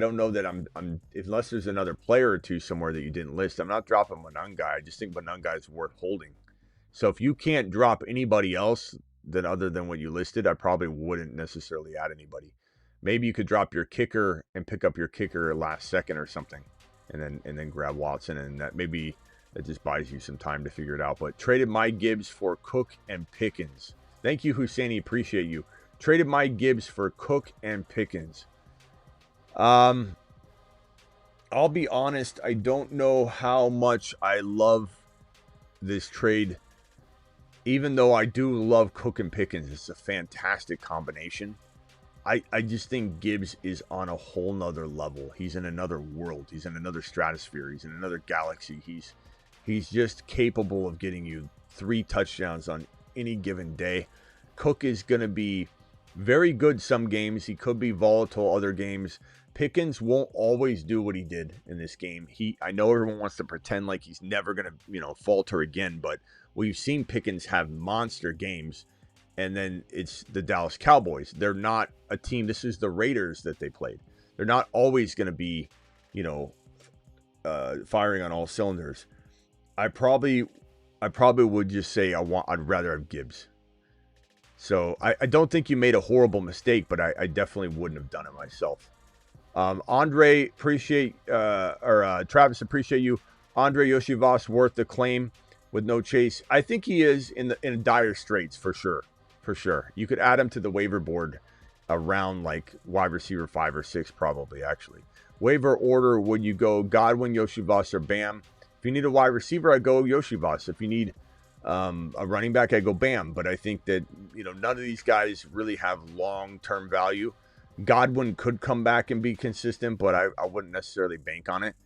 don't know that I'm unless there's another player or two somewhere that you didn't list. I'm not dropping Monungai. I just think Monungai is worth holding. So if you can't drop anybody else than other than what you listed, I probably wouldn't necessarily add anybody. Maybe you could drop your kicker and pick up your kicker last second or something, and then grab Watson, and that just buys you some time to figure it out. But traded my Gibbs for Cook and Pickens. Thank you, Husseini. Appreciate you. Traded my Gibbs for Cook and Pickens. I'll be honest, I don't know how much I love this trade. Even though I do love Cook and Pickens, it's a fantastic combination. I just think Gibbs is on a whole nother level. He's in another world. He's in another stratosphere. He's in another galaxy. He's just capable of getting you 3 touchdowns on any given day. Cook is going to be very good some games. He could be volatile other games. Pickens won't always do what he did in this game. I know everyone wants to pretend like he's never going to, falter again, but we've seen Pickens have monster games, and then it's the Dallas Cowboys. They're not a team. This is the Raiders that they played. They're not always going to be, firing on all cylinders. I probably would just say I'd rather have Gibbs. So I don't think you made a horrible mistake, but I definitely wouldn't have done it myself. Andre, Travis, appreciate you. Andre Yoshivas worth the claim with no chase. I think he is in dire straits for sure. For sure. You could add him to the waiver board around like wide receiver 5 or 6 probably, actually. Waiver order, would you go Godwin, Yoshivas, or Bam? If you need a wide receiver, I go Yoshivas. If you need a running back, I go Bam. But I think that, none of these guys really have long-term value. Godwin could come back and be consistent, but I wouldn't necessarily bank on it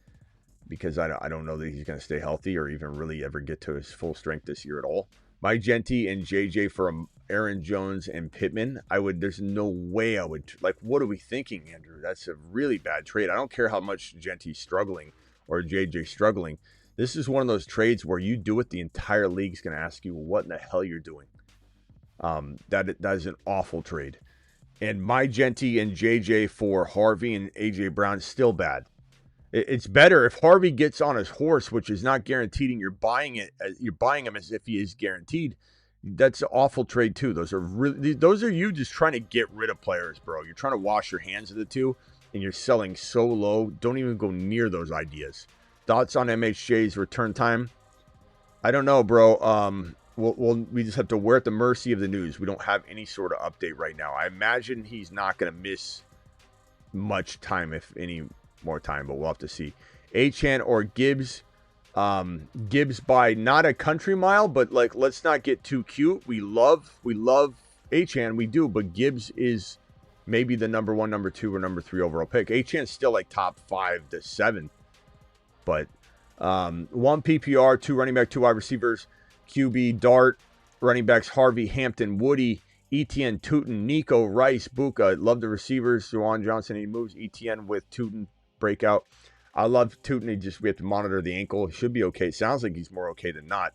because I don't know that he's going to stay healthy or even really ever get to his full strength this year at all. My Genty and JJ for Aaron Jones and Pittman, there's no way I would, what are we thinking, Andrew? That's a really bad trade. I don't care how much Genty's struggling or JJ struggling. This is one of those trades where you do it, the entire league's going to ask you what in the hell you're doing. That is an awful trade. And my Genty and JJ for Harvey and AJ Brown is still bad. It's better if Harvey gets on his horse, which is not guaranteed, and you're buying him as if he is guaranteed. That's an awful trade too. Those are you just trying to get rid of players, bro. You're trying to wash your hands of the two, and you're selling so low. Don't even go near those ideas. Thoughts on MHJ's return time? I don't know, bro. We just have to wear at the mercy of the news. We don't have any sort of update right now. I imagine he's not going to miss much time, if any more time, but we'll have to see. Achane or Gibbs. Gibbs by not a country mile, but like, let's not get too cute. We love Achane, we do, but Gibbs is maybe the number 1, number 2, or number 3 overall pick. Achane's still like top 5 to 7, but 1 PPR, 2 running back, 2 wide receivers, QB, Dart, running backs, Harvey, Hampton, Woody, ETN, Tootin, Nico, Rice, Buka. Love the receivers. Juwan Johnson, he moves. ETN with Tootin, breakout. I love Tootin. We have to monitor the ankle. He should be okay. It sounds like he's more okay than not.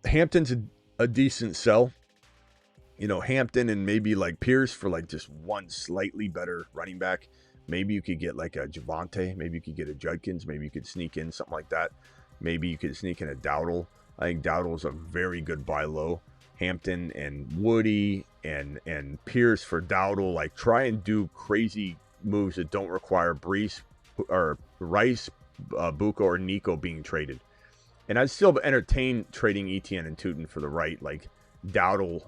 Hampton's a decent sell. Hampton and maybe like Pierce for like just one slightly better running back. Maybe you could get like a Javonte. Maybe you could get a Judkins. Maybe you could sneak in something like that. Maybe you could sneak in a Dowdle. I think Dowdle's a very good buy low. Hampton and Woody and Pierce for Dowdle. Like, try and do crazy moves that don't require Brees or Rice, Buka, or Nico being traded. And I'd still entertain trading ETN and Tootin for the right, like Dowdle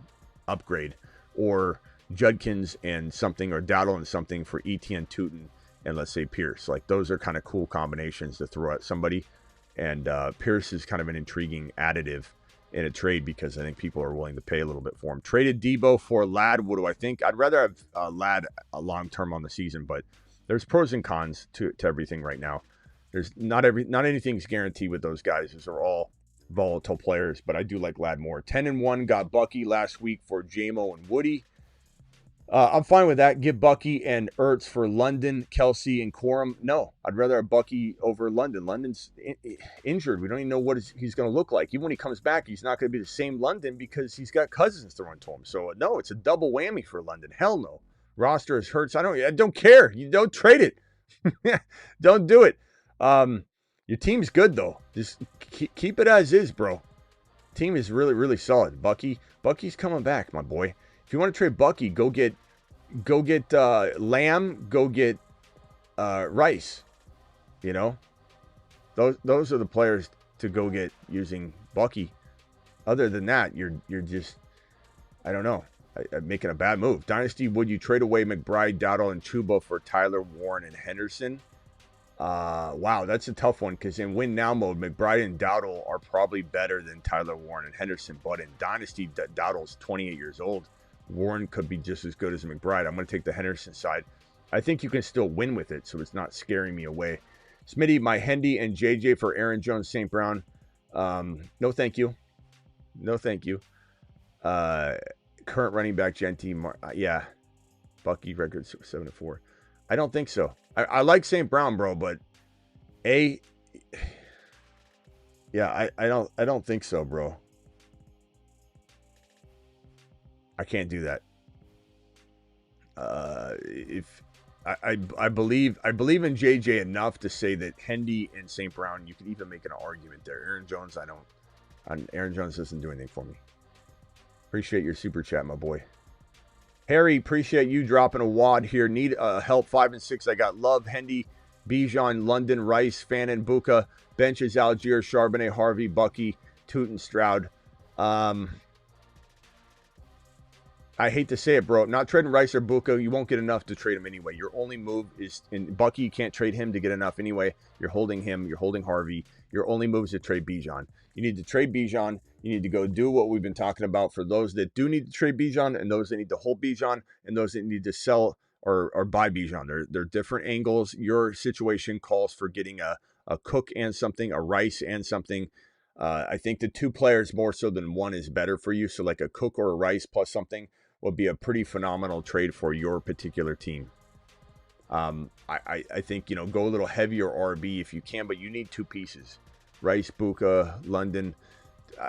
upgrade, or Judkins and something, or Dowdle and something for ETN, Tootin, and let's say Pierce. Like, those are kind of cool combinations to throw at somebody. And Pierce is kind of an intriguing additive in a trade because I think people are willing to pay a little bit for him. Traded Debo for Ladd. What do I think? I'd rather have Ladd a long term on the season, but there's pros and cons to everything right now. There's not anything's guaranteed with those guys. Those are all volatile players, but I do like Ladd more. 10-1 got Bucky last week for JMO and Woody. I'm fine with that. Give Bucky and Ertz for London, Kelsey, and Corum. No, I'd rather have Bucky over London. London's injured. We don't even know what he's going to look like. Even when he comes back, he's not going to be the same London because he's got Cousins throwing to him. So, no, it's a double whammy for London. Hell no. Roster is Hurts. I don't care. You don't trade it. Don't do it. Your team's good, though. Just keep it as is, bro. Team is really, really solid. Bucky's coming back, my boy. If you want to trade Bucky, go get Lamb, go get Rice. Those are the players to go get using Bucky. Other than that, you're just, I don't know, making a bad move. Dynasty, would you trade away McBride, Dowdle, and Chuba for Tyler, Warren, and Henderson? Wow, that's a tough one because in win now mode, McBride and Dowdle are probably better than Tyler, Warren, and Henderson. But in Dynasty, Dowdle's 28 years old. Warren could be just as good as McBride. I'm going to take the Henderson side. I think you can still win with it, so it's not scaring me away. Smitty, my Hendy and JJ for Aaron Jones, St. Brown. No, thank you. No, thank you. Current running back, Genty. Yeah. Bucky record 7-4. I don't think so. I like St. Brown, bro, but yeah, I don't think so, bro. I can't do that. If I believe in JJ enough to say that Hendy and St. Brown, you can even make an argument there. Aaron Jones, Aaron Jones doesn't do anything for me. Appreciate your super chat, my boy. Harry, appreciate you dropping a wad here. Need help 5 and 6. I got Love, Hendy, Bijan, London, Rice, Fannin, Buka, benches, Algier, Charbonnet, Harvey, Bucky, Tootin, Stroud. I hate to say it, bro. Not trading Rice or Buka. You won't get enough to trade him anyway. Your only move is in Bucky. You can't trade him to get enough anyway. You're holding him. You're holding Harvey. Your only move is to trade Bijan. You need to trade Bijan. You need to go do what we've been talking about for those that do need to trade Bijan and those that need to hold Bijan and those that need to sell or buy Bijan. They're different angles. Your situation calls for getting a Cook and something, a Rice and something. I think the 2 players more so than one is better for you. So like a Cook or a Rice plus something will be a pretty phenomenal trade for your particular team. I think, go a little heavier RB if you can, but you need 2 pieces. Rice, Buka, London.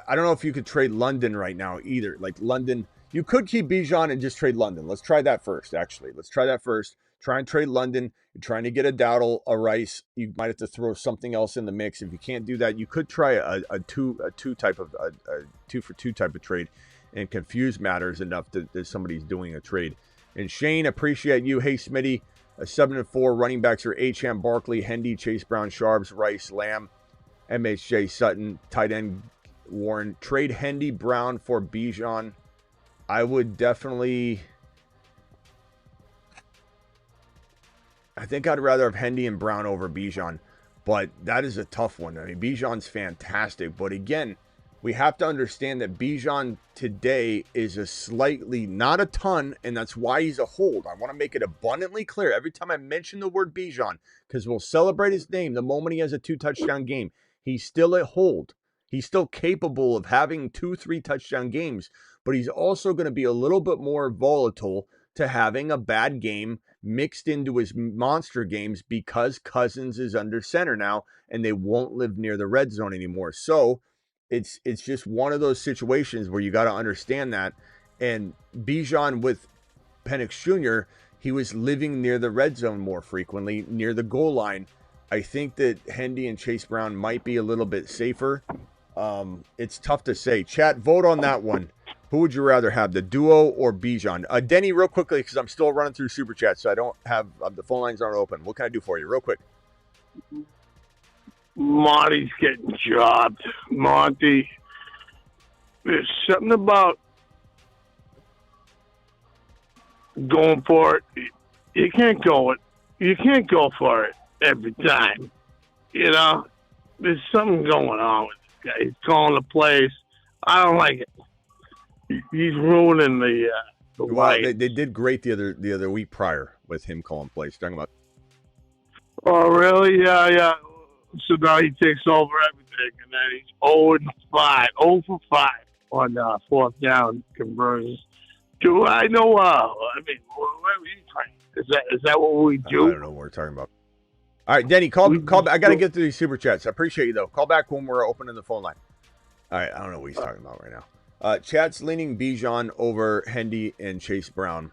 I don't know if you could trade London right now either. Like London, you could keep Bijan and just trade London. Let's try that first, actually. Let's try that first. Try and trade London. You're trying to get a Dowdle, a Rice. You might have to throw something else in the mix. If you can't do that, you could try a two for two type of trade and confuse matters enough that somebody's doing a trade. And Shane, appreciate you. Hey, Smitty, 7-4 running backs are Achane, Barkley, Hendy, Chase Brown, Sharps, Rice, Lamb, MHJ, Sutton, tight end, Warren. Trade Hendy, Brown for Bijan. I would definitely... I think I'd rather have Hendy and Brown over Bijan, but that is a tough one. I mean, Bijan's fantastic, but again, we have to understand that Bijan today is a slightly, not a ton, and that's why he's a hold. I want to make it abundantly clear every time I mention the word Bijan, because we'll celebrate his name the moment he has a 2-touchdown game. He's still a hold. He's still capable of having 2-3 touchdown games, but he's also going to be a little bit more volatile to having a bad game mixed into his monster games because Cousins is under center now, and they won't live near the red zone anymore. So it's just one of those situations where you got to understand that. And Bijan with Penix Jr., he was living near the red zone more frequently, near the goal line. I think that Hendy and Chase Brown might be a little bit safer. It's tough to say. Chat, vote on that one. Who would you rather have, the duo or Bijan? Denny, real quickly, because I'm still running through Super Chat, so I don't have the phone lines aren't open. What can I do for you, real quick? Monty's getting jobbed. Monty, there's something about going for it. You can't go for it every time. You know, there's something going on with this guy. He's calling the plays. I don't like it. He's ruining the Well, they did great the other week prior with him calling plays. Talking about. Oh, really? Yeah. So now he takes over everything, and then he's 0-5, 0 for 5 on fourth down conversions. Do I know? I mean, what are you trying? Is that what we do? I don't know what we're talking about. All right, Denny, call back. I got to get through these Super Chats. I appreciate you, though. Call back when we're opening the phone line. All right, I don't know what he's talking about right now. Chat's leaning Bijan over Hendy and Chase Brown.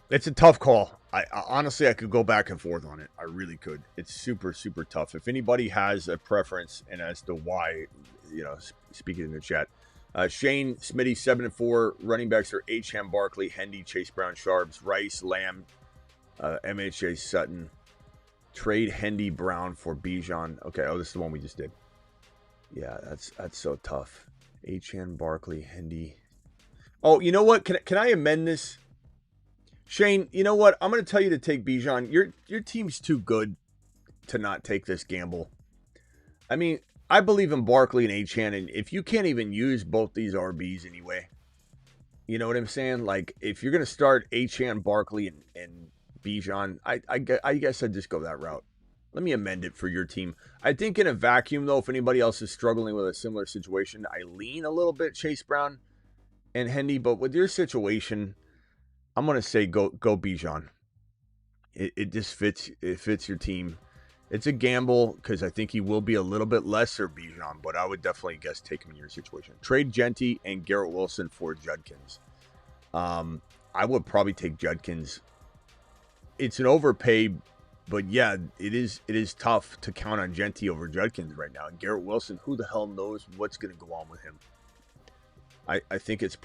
It's a tough call. I honestly, I could go back and forth on it. I really could. It's super, super tough. If anybody has a preference and as to why, speak it in the chat. Shane, Smitty, 7-4. Running backs are H.M. Barkley, Hendy, Chase Brown, Sharps, Rice, Lamb, MHA Sutton. Trade Hendy Brown for Bijan. Okay, this is the one we just did. Yeah, that's so tough. H.M. Barkley, Hendy. Oh, you know what? Can I amend this? Shane, you know what? I'm going to tell you to take Bijan. Your team's too good to not take this gamble. I mean, I believe in Barkley and Achane, and if you can't even use both these RBs anyway, you know what I'm saying? Like, if you're going to start Achane, Barkley, and Bijan, I guess I'd just go that route. Let me amend it for your team. I think in a vacuum, though, if anybody else is struggling with a similar situation, I lean a little bit Chase Brown and Hendy, but with your situation, I'm going to say go Bijan. It just fits. It fits your team. It's a gamble because I think he will be a little bit lesser Bijan, but I would definitely guess take him in your situation. Trade Genty and Garrett Wilson for Judkins. I would probably take Judkins. It's an overpay, but yeah, it is tough to count on Genty over Judkins right now. And Garrett Wilson, who the hell knows what's going to go on with him? I think it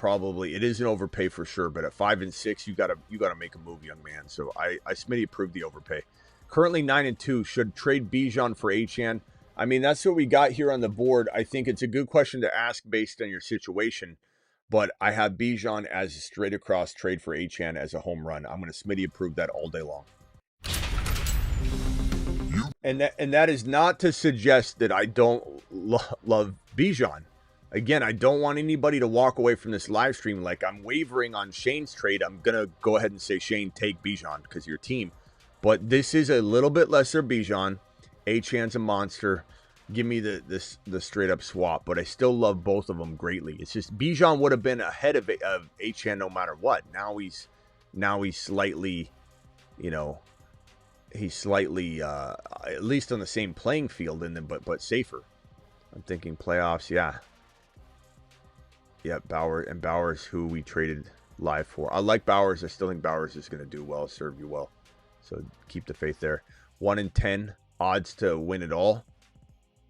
is an overpay for sure, but at 5 and 6, you gotta make a move, young man. So I Smitty approved the overpay. Currently 9 and 2, should trade Bijan for Achane. I mean, that's what we got here on the board. I think it's a good question to ask based on your situation, but I have Bijan as a straight across trade for Achane as a home run. I'm going to Smitty approve that all day long. And that is not to suggest that I don't love Bijan. Again, I don't want anybody to walk away from this live stream like I'm wavering on Shane's trade. I'm going to go ahead and say, Shane, take Bijan because your team. But this is a little bit lesser Bijan. Achane's a monster. Give me the straight up swap. But I still love both of them greatly. It's just Bijan would have been ahead of Achane no matter what. Now he's slightly, he's slightly at least on the same playing field but safer. I'm thinking playoffs, yeah. Yeah, Bowers, who we traded live for. I like Bowers. I still think Bowers is going to do well, serve you well. So keep the faith there. 1 in 10 odds to win it all.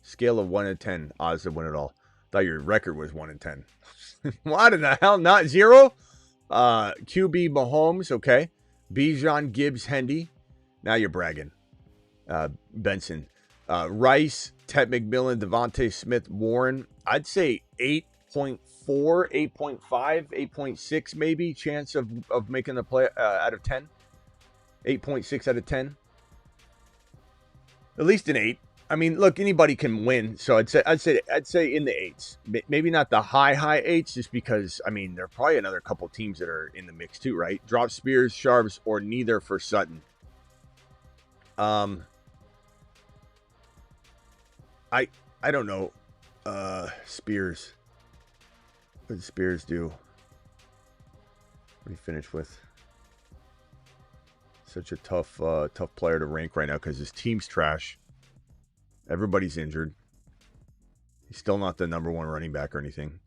Scale of 1 in 10 odds to win it all. Thought your record was 1 in 10. What in the hell? Not 0? QB Mahomes, okay. Bijan, Gibbs, Hendy. Now you're bragging. Benson. Rice, Ted McMillan, Devontae Smith, Warren. I'd say 8.4, 8.5, 8.6 maybe chance of making the play out of 10. 8.6 out of 10. At least an 8. I mean, look, anybody can win, so I'd say in the 8s. Maybe not the high 8s, just because I mean there are probably another couple teams that are in the mix too, right? Drop Spears, Sharps, or neither for Sutton. I don't know. Spears. What did Spears do? What did he finish with? Such a tough player to rank right now because his team's trash. Everybody's injured. He's still not the number one running back or anything.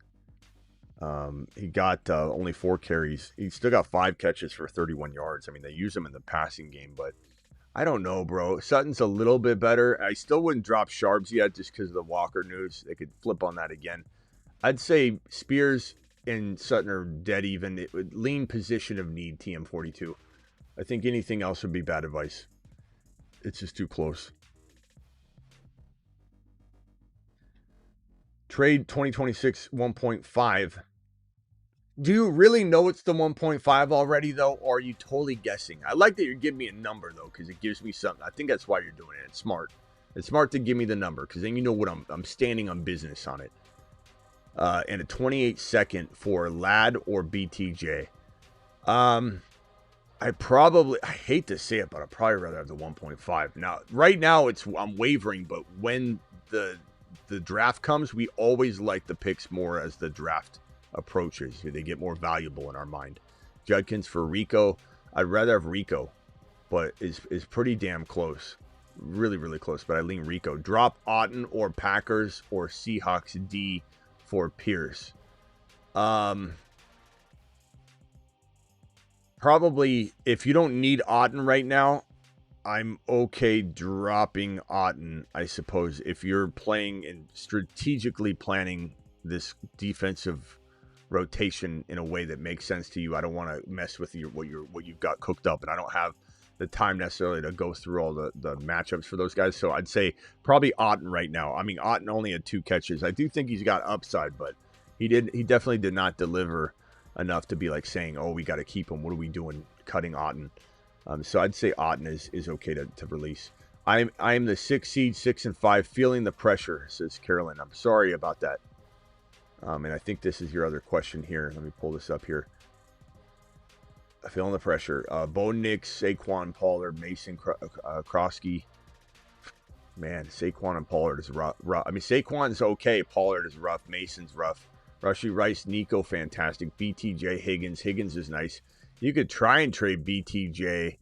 He got only 4 carries. He still got 5 catches for 31 yards. I mean, they use him in the passing game, but I don't know, bro. Sutton's a little bit better. I still wouldn't drop Sharps yet just because of the Walker news. They could flip on that again. I'd say Spears and Sutton are dead even. It would lean position of need, TM42. I think anything else would be bad advice. It's just too close. Trade 2026 1.5. Do you really know it's the 1.5 already, though, or are you totally guessing? I like that you're giving me a number, though, because it gives me something. I think that's why you're doing it. It's smart. It's smart to give me the number, because then you know what I'm standing on business on it. And a 28 second for Ladd or BTJ. I hate to say it, but I'd probably rather have the 1.5. Now, right now, I'm wavering, but when the draft comes, we always like the picks more as the draft approaches. They get more valuable in our mind. Judkins for Rico. I'd rather have Rico, but is pretty damn close. Really, really close, but I lean Rico. Drop Otten or Packers or Seahawks D for Pierce. Probably, if you don't need Otten right now, I'm okay dropping Otten, I suppose, if you're playing and strategically planning this defensive rotation in a way that makes sense to you. I don't want to mess with what you've got cooked up, and I don't have the time necessarily to go through all the matchups for those guys. So I'd say probably Otten right now. I mean, Otten only had 2 catches. I do think he's got upside, but he definitely did not deliver enough to be like saying, oh, we got to keep him. What are we doing cutting Otten? So I'd say Otten is okay to release. I am the 6 seed, 6-5, feeling the pressure, says Carolyn. I'm sorry about that. And I think this is your other question here. Let me pull this up here. Feeling the pressure. Bo Nix, Saquon, Pollard, Mason, Krosky. Man, Saquon and Pollard is rough. I mean, Saquon's okay. Pollard is rough. Mason's rough. Rushy Rice, Nico, fantastic. BTJ, Higgins is nice. You could try and trade BTJ.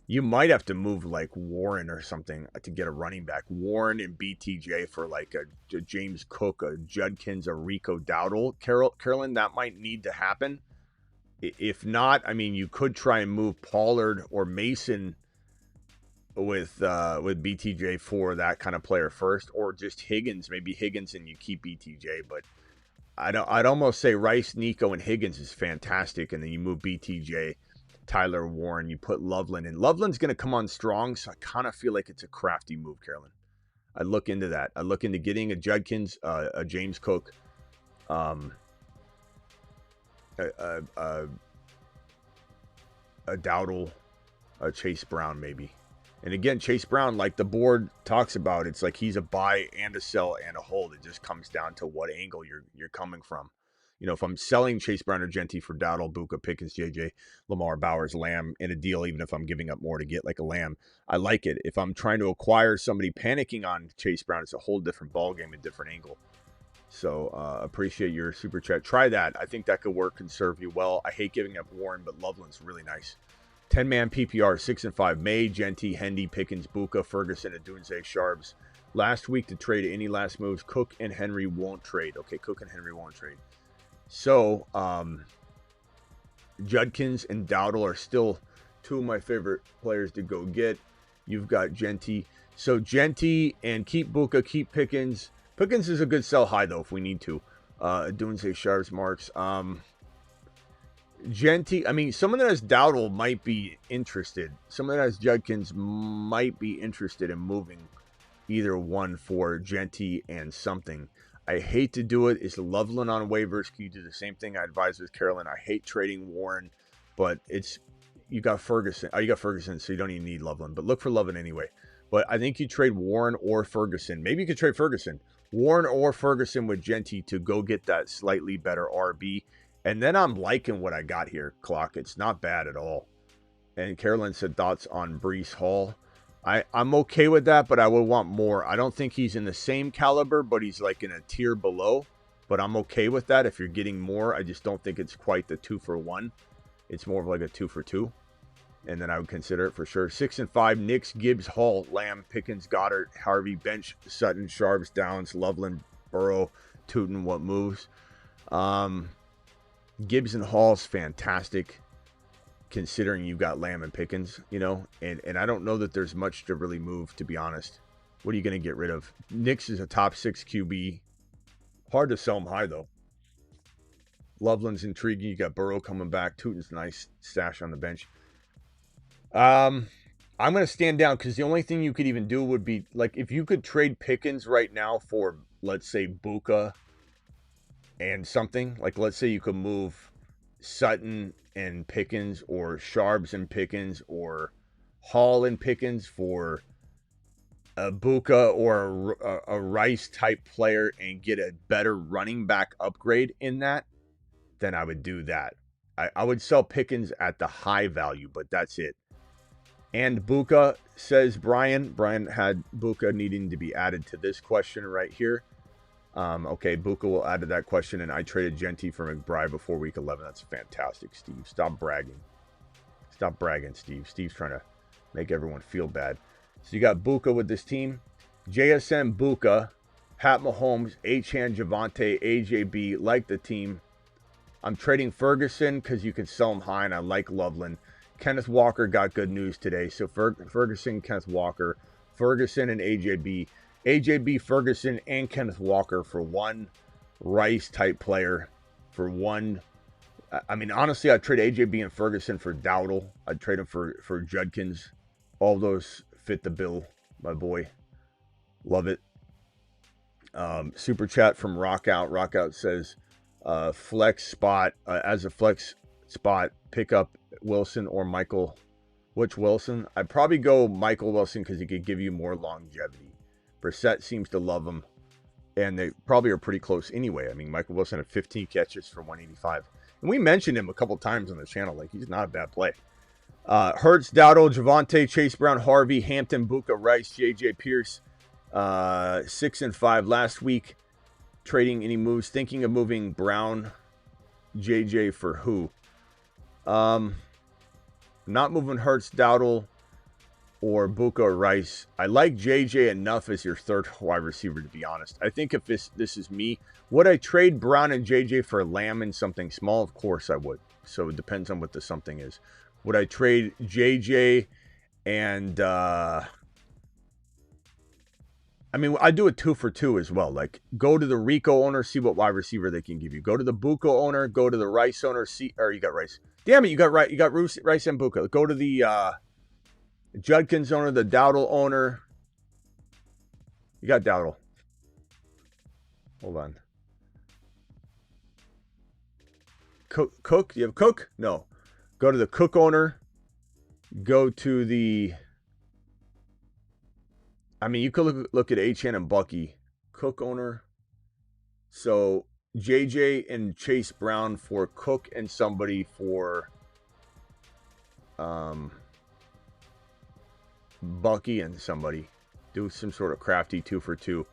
You might have to move like Warren or something to get a running back. Warren and BTJ for like a James Cook, a Judkins, a Rico Dowdle. Carolyn, that might need to happen. If not, I mean, you could try and move Pollard or Mason with BTJ for that kind of player first, or just Higgins, maybe Higgins and you keep BTJ. But I'd almost say Rice, Nico, and Higgins is fantastic, and then you move BTJ, Tyler, Warren, you put Loveland in. Loveland's going to come on strong, so I kind of feel like it's a crafty move, Carolyn. I'd look into that. I'd look into getting a Judkins, a James Cook, a Dowdle, a Chase Brown maybe. And again, Chase Brown, like the board talks about, it's like he's a buy and a sell and a hold. It just comes down to what angle you're coming from. You know, if I'm selling Chase Brown or Genty for Dowdle, Buka, Pickens, JJ, Lamar, Bowers, Lamb in a deal, even if I'm giving up more to get like a Lamb, I like it. If I'm trying to acquire somebody panicking on Chase Brown, it's a whole different ballgame, a different angle. So appreciate your super chat. Try that. I think that could work and serve you well. I hate giving up Warren, but Loveland's really nice. 10-man PPR, 6-5. May, Genty, Hendy, Pickens, Buka, Ferguson, Adunze, Sharps. Last week to trade any last moves. Cook and Henry won't trade. Okay, Cook and Henry won't trade. So, Judkins and Dowdle are still 2 of my favorite players to go get. You've got Genty. So, Genty and keep Buka, keep Pickens. Pickens is a good sell high, though, if we need to. Adunze, Sharps, Marks. Genty, I mean, someone that has Dowdle might be interested. Someone that has Judkins might be interested in moving either one for Genty and something. I hate to do it. Is Loveland on waivers? Can you do the same thing I advised with Carolyn? I hate trading Warren, but you got Ferguson. Oh, you got Ferguson, so you don't even need Loveland. But look for Loveland anyway. But I think you trade Warren or Ferguson. Maybe you could trade Ferguson. Warren or Ferguson with Genty to go get that slightly better RB. And then I'm liking what I got here, Clock. It's not bad at all. And Carolyn said thoughts on Breece Hall. I'm okay with that, but I would want more. I don't think he's in the same caliber, but he's like in a tier below. But I'm okay with that if you're getting more. I just don't think it's quite the 2-for-1. It's more of like a 2-for-2. And then I would consider it for sure. 6 and 5, Knicks, Gibbs, Hall, Lamb, Pickens, Goddard, Harvey, Bench, Sutton, Sharps, Downs, Loveland, Burrow, Tootin, what moves. Gibbs and Hall's fantastic, considering you got Lamb and Pickens, you know. And I don't know that there's much to really move, to be honest. What are you going to get rid of? Knicks is a top 6 QB. Hard to sell him high, though. Loveland's intriguing. You got Burrow coming back. Tootin's nice stash on the bench. I'm going to stand down because the only thing you could even do would be, like, if you could trade Pickens right now for, let's say, Buka and something. Like, let's say you could move Sutton and Pickens or Sharps and Pickens or Hall and Pickens for a Buka or a Rice-type player and get a better running back upgrade in that, then I would do that. I would sell Pickens at the high value, but that's it. And Buka, says Brian. Brian had Buka needing to be added to this question right here. Okay, Buka will add to that question, and I traded Genty for McBride before week 11. That's fantastic, Steve. Stop bragging. Stop bragging, Steve. Steve's trying to make everyone feel bad. So you got Buka with this team. JSN, Buka, Pat Mahomes, Achane, Javonte, AJB, like the team. I'm trading Ferguson because you can sell him high, and I like Loveland. Kenneth Walker got good news today. So Ferguson, Kenneth Walker, Ferguson, and AJB. AJB, Ferguson, and Kenneth Walker for one Rice-type player. For one, I mean, honestly, I'd trade AJB and Ferguson for Dowdle. I'd trade him for Judkins. All those fit the bill, my boy. Love it. Super chat from Rockout. Rockout says, flex spot, as a flex spot, pick up Wilson or Michael. Which Wilson? I'd probably go Michael Wilson because he could give you more longevity. Brissett seems to love him, and they probably are pretty close anyway. I mean, Michael Wilson had 15 catches for 185. And we mentioned him a couple times on the channel. Like, he's not a bad play. Hurts, Dowdle, Javonte, Chase Brown, Harvey, Hampton, Buka, Rice, J.J. Pierce. 6 and 5 last week. Trading any moves. Thinking of moving Brown, J.J. for who? Not moving Hurts, Dowdle, or Buka or Rice. I like J.J. enough as your third wide receiver, to be honest. I think if this is me, would I trade Brown and J.J. for Lamb and something small? Of course I would. So it depends on what the something is. Would I trade J.J. and... I mean, I do a 2-for-2 as well. Like, go to the Rico owner, see what wide receiver they can give you. Go to the Buka owner, go to the Rice owner, see... Or you got Rice. Damn it, you got Rice and Buka. Go to the Judkins owner, the Dowdle owner. You got Dowdle. Hold on. Cook? You have Cook? No. Go to the Cook owner. Go to the... I mean, you could look at Achane and Bucky. Cook owner. So, JJ and Chase Brown for Cook and somebody for Bucky and somebody. Do some sort of crafty 2-for-2.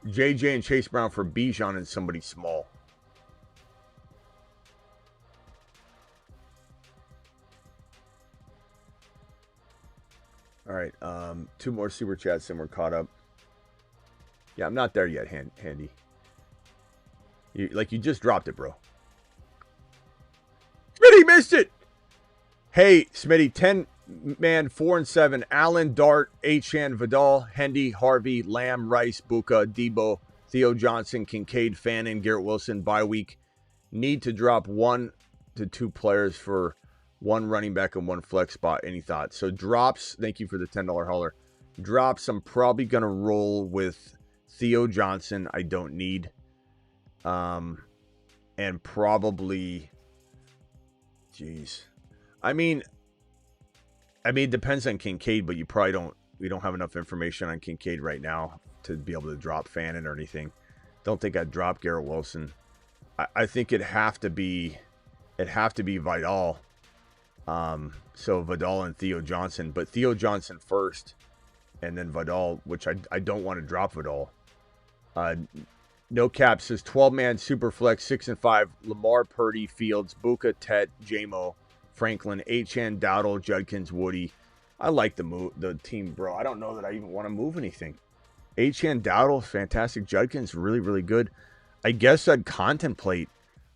JJ and Chase Brown for Bijan and somebody small. All right, 2 more super chats and we're caught up. Yeah, I'm not there yet, Handy. You just dropped it, bro. Smitty missed it! Hey, Smitty, 10-man, 4 and 7. Allen, Dart, Achane, Vidal, Hendy, Harvey, Lamb, Rice, Buka, Debo, Theo Johnson, Kincaid, Fannin, Garrett Wilson, bye week. Need to drop 1 to 2 players for 1 running back and 1 flex spot. Any thoughts? So drops, thank you for the $10 hauler. Drops, I'm probably going to roll with Theo Johnson. I don't need. And probably, geez. I mean, I mean, it depends on Kincaid, but we don't have enough information on Kincaid right now to be able to drop Fannin or anything. Don't think I'd drop Garrett Wilson. I think it'd have to be Vidal. So Vidal and Theo Johnson, but Theo Johnson first, and then Vidal, which I don't want to drop Vidal. No Cap says 12-man super flex 6 and 5. Lamar, Purdy, Fields, Buka, Tet, Jamo, Franklin, Achan, Dowdle, Judkins, Woody. I like the team, bro. I don't know that I even want to move anything. Achan, Dowdle, fantastic. Judkins, really, really good. I guess I'd contemplate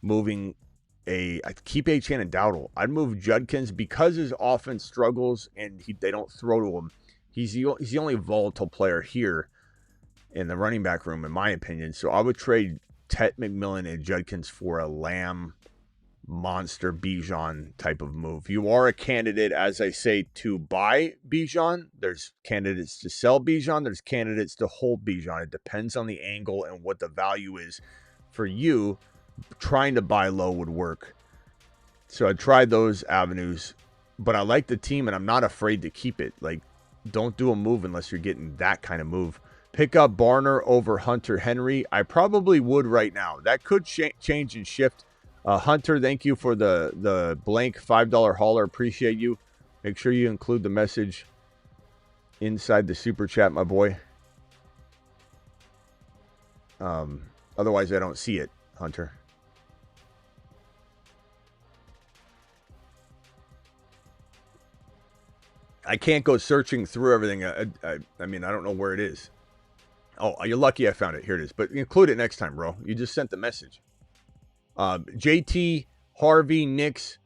moving I'd keep Achan and Dowdle. I'd move Judkins because his offense struggles and they don't throw to him. He's the only volatile player here in the running back room, in my opinion. So I would trade Tet, McMillan, and Judkins for a Lamb, monster Bijan type of move. You are a candidate, as I say, to buy Bijan. There's candidates to sell Bijan. There's candidates to hold Bijan. It depends on the angle and what the value is for you. Trying to buy low would work. So I tried those avenues, but I like the team and I'm not afraid to keep it. Like, don't do a move unless you're getting that kind of move. Pick up Barner over Hunter Henry. I probably would right now. That could change and shift. Hunter, thank you for the blank $5 hauler. Appreciate you. Make sure you include the message inside the super chat, my boy. Otherwise, I don't see it, Hunter. I can't go searching through everything. I mean, I don't know where it is. Oh, you're lucky I found it. Here it is. But include it next time, bro. You just sent the message. JT, Harvey, Nix,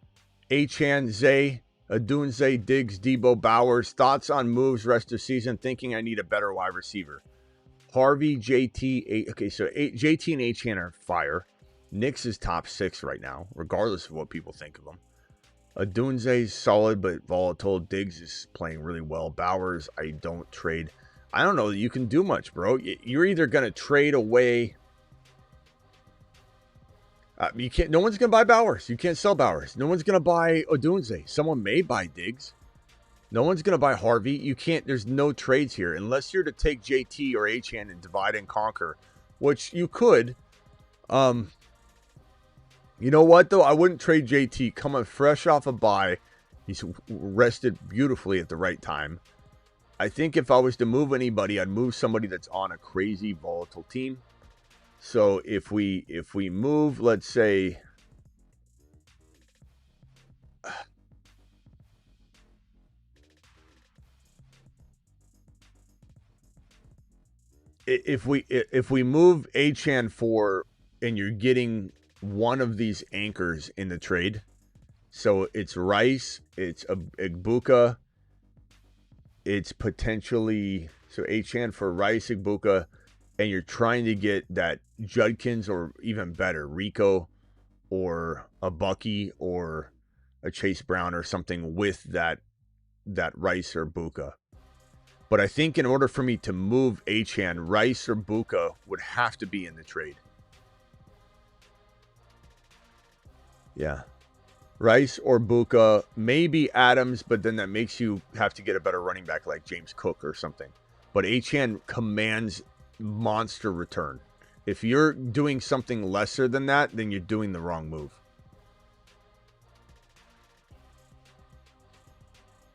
Achan, Zay, Adunze, Diggs, Debo, Bowers. Thoughts on moves rest of season? Thinking I need a better wide receiver. Harvey, JT, okay, so JT and Achan are fire. Nix is top 6 right now, regardless of what people think of him. Adunze is solid but volatile. Diggs is playing really well. Bowers, I don't trade. I don't know that you can do much, bro. You're either going to trade away. You can't. No one's going to buy Bowers. You can't sell Bowers. No one's going to buy Odunze. Someone may buy Diggs. No one's going to buy Harvey. You can't. There's no trades here unless you're to take JT or Achan and divide and conquer, which you could. You know what, though? I wouldn't trade JT. Coming fresh off a bye. He's rested beautifully at the right time. I think if I was to move anybody, I'd move somebody that's on a crazy volatile team. So if we move, let's say, if we move Achan for, and you're getting one of these anchors in the trade, so it's Rice, it's Igbuka, it's potentially, so Achan for Rice, Igbuka, and you're trying to get that Judkins or even better, Rico or a Bucky or a Chase Brown or something with that Rice or Buka. But I think in order for me to move Achan, Rice or Buka would have to be in the trade. Yeah. Rice or Buka, maybe Adams, but then that makes you have to get a better running back like James Cook or something. But Achan commands monster return. If you're doing something lesser than that, then you're doing the wrong move.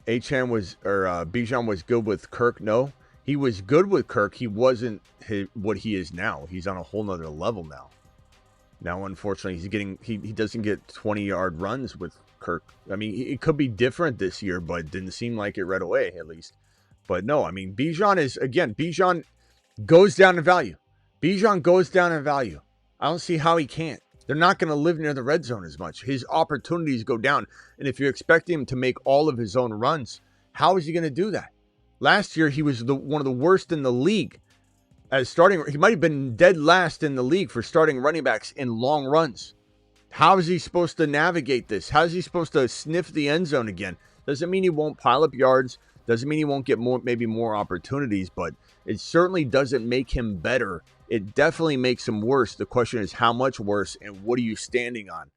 Bijan was good with Kirk. No, he was good with Kirk. He wasn't what he is now. He's on a whole nother level now. Now, unfortunately, he doesn't get 20-yard runs with Kirk. I mean, it could be different this year, but it didn't seem like it right away, at least. But no, I mean, Bijan goes down in value. Bijan goes down in value. I don't see how he can't. They're not going to live near the red zone as much. His opportunities go down. And if you're expecting him to make all of his own runs, how is he going to do that? Last year, he was one of the worst in the league as starting. He might have been dead last in the league for starting running backs in long runs. How is he supposed to navigate this? How is he supposed to sniff the end zone again? Doesn't mean he won't pile up yards. Doesn't mean he won't get maybe more opportunities, but it certainly doesn't make him better. It definitely makes him worse. The question is how much worse and what are you standing on?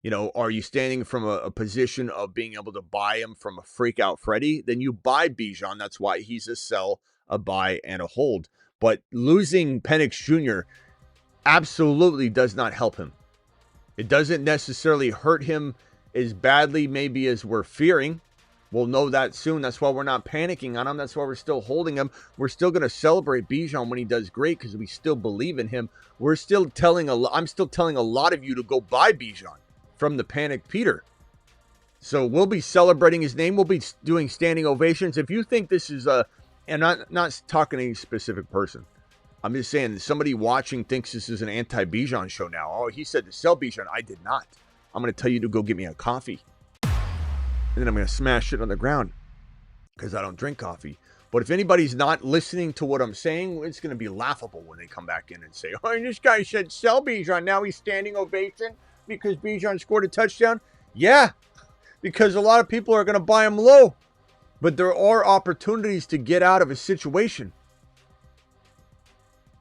You know, are you standing from a position of being able to buy him from a freak out Freddie? Then you buy Bijan. That's why he's a sell, a buy, and a hold. But losing Penix Jr. absolutely does not help him. It doesn't necessarily hurt him as badly maybe as we're fearing. We'll know that soon. That's why we're not panicking on him. That's why we're still holding him. We're still going to celebrate Bijan when he does great because we still believe in him. I'm still telling a lot of you to go buy Bijan from the Panic Peter. So we'll be celebrating his name. We'll be doing standing ovations. If you think this is and I'm not talking to any specific person. I'm just saying somebody watching thinks this is an anti-Bijan show now. Oh, he said to sell Bijan. I did not. I'm going to tell you to go get me a coffee. And then I'm going to smash it on the ground because I don't drink coffee. But if anybody's not listening to what I'm saying, it's going to be laughable when they come back in and say, oh, this guy said sell Bijan. Now he's standing ovation because Bijan scored a touchdown. Yeah, because a lot of people are going to buy him low. But there are opportunities to get out of a situation.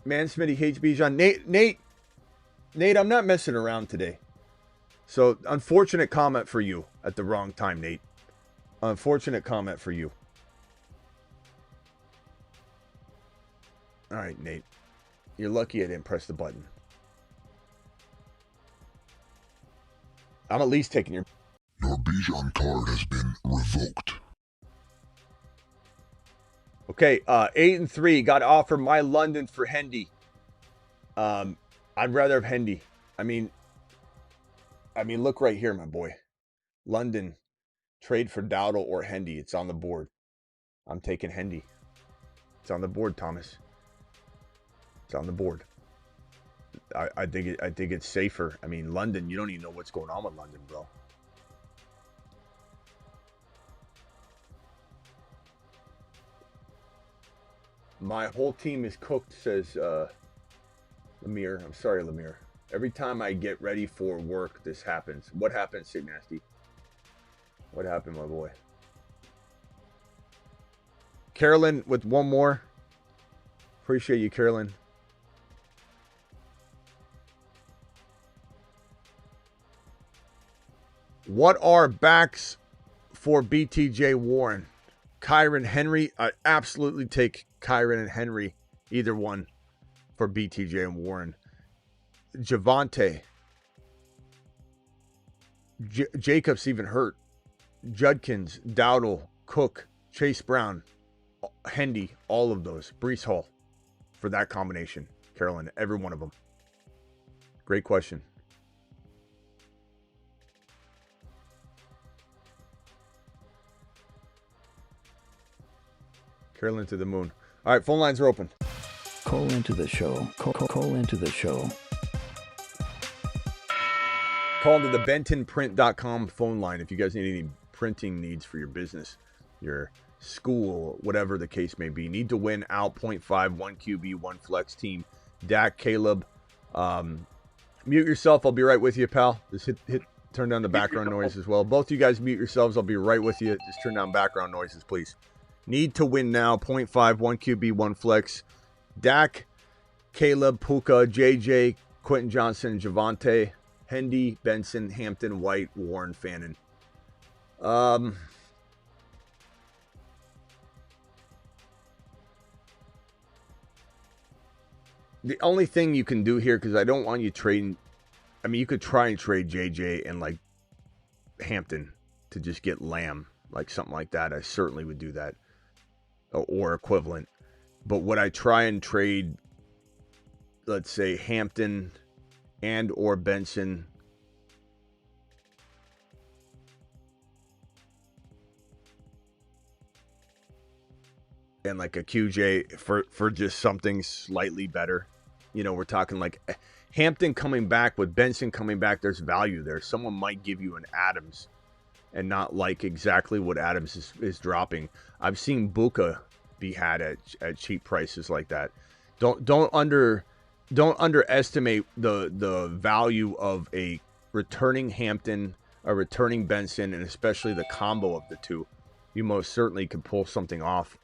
Man, Smitty hates Bijan. Nate, I'm not messing around today. So, unfortunate comment for you at the wrong time, Nate. Unfortunate comment for you. All right, Nate. You're lucky I didn't press the button. I'm at least taking your Bijan card has been revoked. Okay, 8-3. Got offered my London for Hendy. I'd rather have Hendy. I mean, look right here, my boy. London, trade for Dowdle or Hendy. It's on the board. I'm taking Hendy. It's on the board, Thomas. It's on the board. I think it's safer. I mean, London, you don't even know what's going on with London, bro. My whole team is cooked, says Lemire. I'm sorry, Lemire. Every time I get ready for work, this happens. What happened, Sig Nasty? What happened, my boy? Carolyn with one more. Appreciate you, Carolyn. What are backs for BTJ Warren? Kyron Henry. I absolutely take Kyron and Henry. Either one for BTJ and Warren. Javonte. Jacobs even hurt. Judkins, Dowdle, Cook, Chase Brown, Hendy, all of those. Breece Hall for that combination. Carolyn, every one of them. Great question. Carolyn to the moon. All right, phone lines are open. Call into the show. Call into the show. Call into the bentonprint.com phone line if you guys need any printing needs for your business, your school, whatever the case may be. Need to win out 0.5, 1 QB, 1 flex team. Dak, Caleb. Mute yourself. I'll be right with you, pal. Just turn down the background noise as well. Both you guys mute yourselves. I'll be right with you. Just turn down background noises, please. Need to win now. 0.5, 1 QB, 1 flex. Dak, Caleb, Puka, JJ, Quentin Johnson, Javonte, Hendy, Benson, Hampton, White, Warren, Fannin. The only thing you can do here, because I don't want you trading. I mean, you could try and trade JJ and like Hampton to just get Lamb, like something like that. I certainly would do that, or equivalent. But would I try and trade, let's say, Hampton and or Benson? And like a QJ for just something slightly better. You know, we're talking like Hampton coming back with Benson coming back. There's value there. Someone might give you an Adams and not like exactly what Adams is dropping. I've seen Buka be had at cheap prices like that. Don't underestimate the value of a returning Hampton, a returning Benson, and especially the combo of the two. You most certainly could pull something off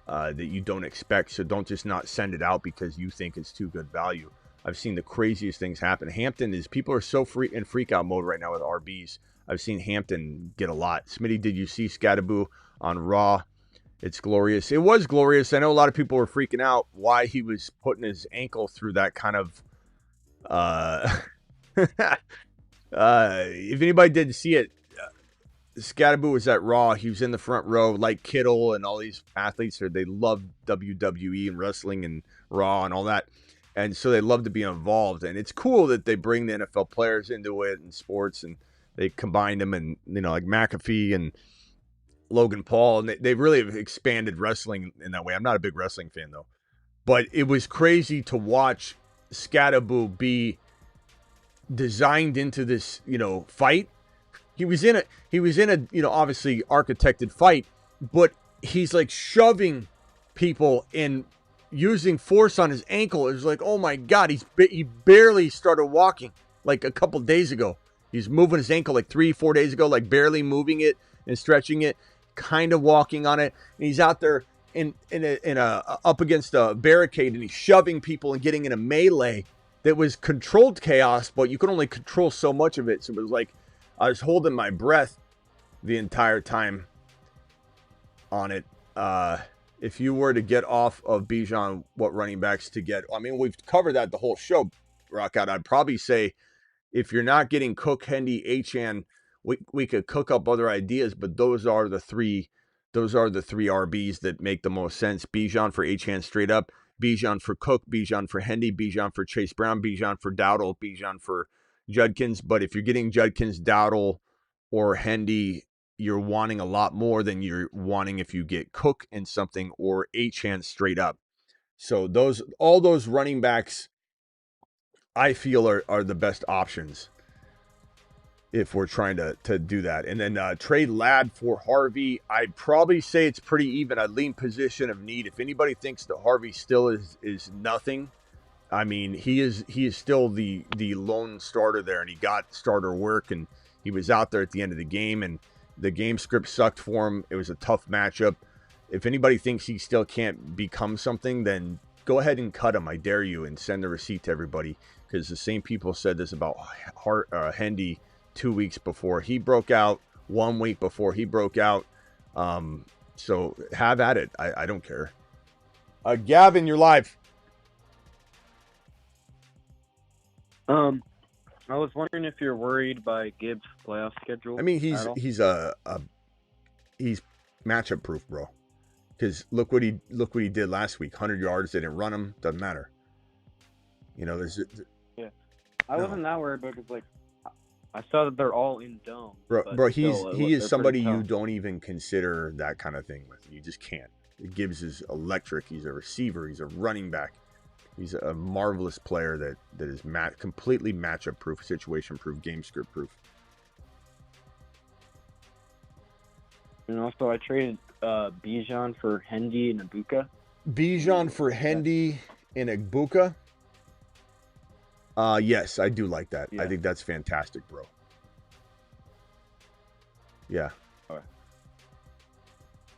that you don't expect. So don't just not send it out because you think it's too good value. I've seen the craziest things happen. Hampton is, people are so in freak out mode right now with RBs. I've seen Hampton get a lot. Smitty, did you see Scattaboo on Raw? It's glorious. It was glorious. I know a lot of people were freaking out why he was putting his ankle through that kind of if anybody didn't see it, Scattaboo was at Raw. He was in the front row, like Kittle and all these athletes. They love WWE and wrestling and Raw and all that. And so they love to be involved. And it's cool that they bring the NFL players into it and sports, and they combine them, and, you know, like McAfee and Logan Paul. And they really have expanded wrestling in that way. I'm not a big wrestling fan, though. But it was crazy to watch Scattaboo be designed into this, you know, fight. He was in a, you know, obviously architected fight, but he's like shoving people and using force on his ankle. It was like, oh my God, he barely started walking like a couple days ago. He's moving his ankle like 3-4 days ago, like barely moving it and stretching it, kind of walking on it. And he's out there in a up against a barricade, and he's shoving people and getting in a melee that was controlled chaos, but you could only control so much of it. So it was like, I was holding my breath the entire time on it. If you were to get off of Bijan, what running backs to get? I mean, we've covered that the whole show, Rockout. I'd probably say if you're not getting Cook, Hendy, Achane, we could cook up other ideas, but those are the three RBs that make the most sense. Bijan for Achane straight up, Bijan for Cook, Bijan for Hendy, Bijan for Chase Brown, Bijan for Dowdle, Bijan for Judkins. But if you're getting Judkins, Dowdle, or Hendy, you're wanting a lot more than you're wanting if you get Cook and something, or Achane straight up. So all those running backs, I feel are the best options if we're trying to do that. And then trade Ladd for Harvey. I'd probably say it's pretty even. I'd lean position of need. If anybody thinks that Harvey still is nothing, I mean, he is still the lone starter there, and he got starter work, and he was out there at the end of the game, and the game script sucked for him. It was a tough matchup. If anybody thinks he still can't become something, then go ahead and cut him. I dare you, and send the receipt to everybody, because the same people said this about Hendy 2 weeks before he broke out, 1 week before he broke out. So have at it. I don't care. Gavin, you're live. I was wondering if you're worried by Gibbs' playoff schedule. I mean, he's matchup proof, bro. Because look what he did last week. 100 yards. They didn't run him. Doesn't matter. You know, I wasn't that worried because, like, I saw that they're all in dome. Bro, he is somebody you don't even consider that kind of thing with. You just can't. Gibbs is electric. He's a receiver. He's a running back. He's a marvelous player that is completely matchup proof, situation proof, game script proof. And also, I traded Bijan for Hendy and Ibuka. Bijan for Hendy and Ibuka? Yes, I do like that. Yeah. I think that's fantastic, bro. Yeah. All right.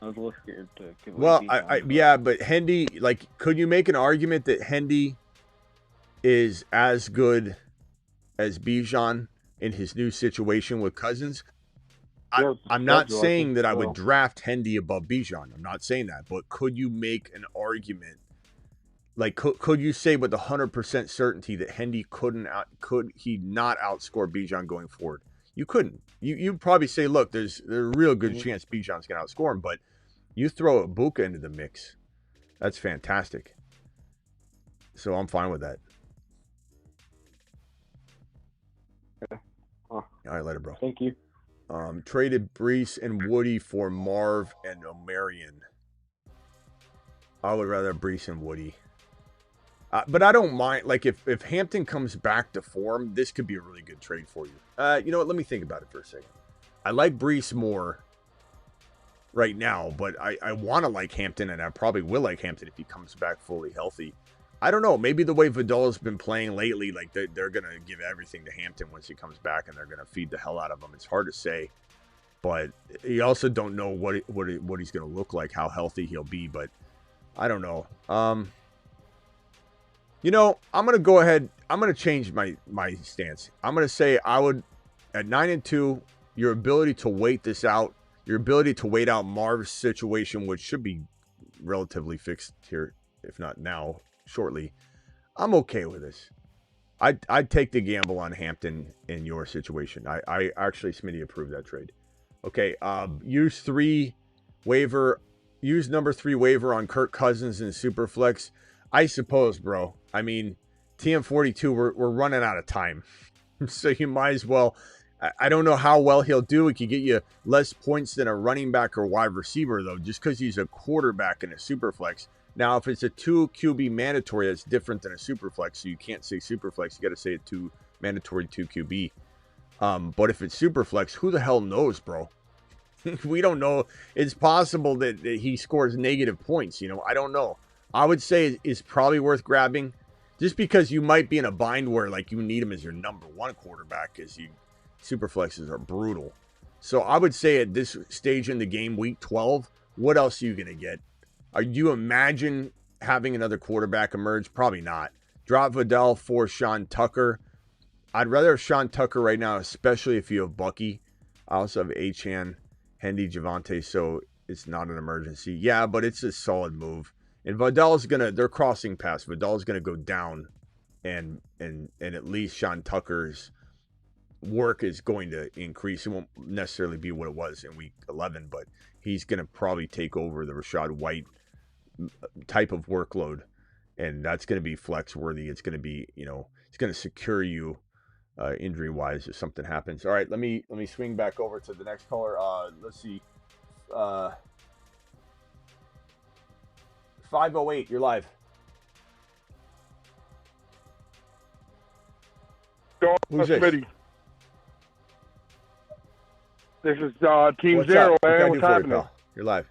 I was a little scared to give Well, yeah, but Hendy, like, could you make an argument that Hendy is as good as Bijan in his new situation with Cousins? I'm not saying that I would draft Hendy above Bijan. I'm not saying that. But could you make an argument? Like, could you say with 100% certainty that Hendy could he not outscore Bijan going forward? You couldn't. You'd probably say, look, there's a real good chance Bijan's going to outscore him, but you throw Ibuka into the mix. That's fantastic. So I'm fine with that. Okay. All right, later, bro. Thank you. Traded Brees and Woody for Marv and Omarion. I would rather Brees and Woody. But I don't mind. Like, if Hampton comes back to form, this could be a really good trade for you. You know what? Let me think about it for a second. I like Brees more right now, but I want to like Hampton, and I probably will like Hampton if he comes back fully healthy. I don't know. Maybe the way Vidal's been playing lately, like they're going to give everything to Hampton once he comes back, and they're going to feed the hell out of him. It's hard to say, but you also don't know what he's going to look like, how healthy he'll be. But I don't know. You know, I'm going to go ahead. I'm going to change my stance. I'm going to say I would, at 9-2, your ability to wait this out, your ability to wait out Marv's situation, which should be relatively fixed here, if not now, shortly. I'm okay with this. I'd take the gamble on Hampton in your situation. I actually, Smitty, approved that trade. Okay, use number 3 waiver on Kirk Cousins in Superflex. I suppose, bro. I mean, TM42, we're running out of time. So you might as well. I don't know how well he'll do. He could get you less points than a running back or wide receiver, though, just because he's a quarterback in a Superflex. Now, if it's a 2 QB mandatory, that's different than a Superflex. So you can't say Superflex. You got to say a 2 mandatory 2 QB. But if it's Superflex, who the hell knows, bro? We don't know. It's possible that he scores negative points. I don't know. I would say it's probably worth grabbing, just because you might be in a bind where like you need him as your number 1 quarterback, because Superflexes are brutal. So I would say at this stage in the game, week 12, what else are you going to get? Are you imagine having another quarterback emerge? Probably not. Drop Vidal for Sean Tucker. I'd rather have Sean Tucker right now, especially if you have Bucky. I also have Achane, Hendy, Javante, so it's not an emergency. Yeah, but it's a solid move. And Vidal's they're crossing paths. Vidal's gonna go down, and at least Sean Tucker's work is going to increase. It won't necessarily be what it was in week 11, but he's gonna probably take over the Rashad White type of workload, and that's gonna be flex worthy. It's gonna be, it's gonna secure you injury wise if something happens. All right, let me swing back over to the next caller. Let's see. 508, you're live. Who's this? Smitty. This is Team What's Zero, up? man. What's happening? You're live.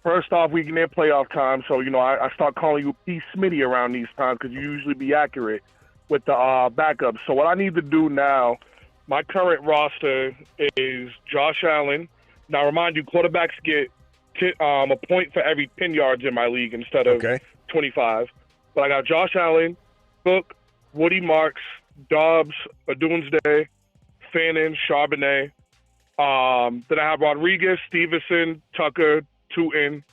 First off, we near playoff time, so I start calling you P. Smitty around these times because you usually be accurate with the backups. So what I need to do now, my current roster is Josh Allen. Now, remind you, quarterbacks get a point for every 10 yards in my league instead of 25. But I got Josh Allen, Cook, Woody Marks, Dobbs, Adoonsday, Fannin, Charbonnet. Then I have Rodriguez, Stevenson, Tucker, Tootin,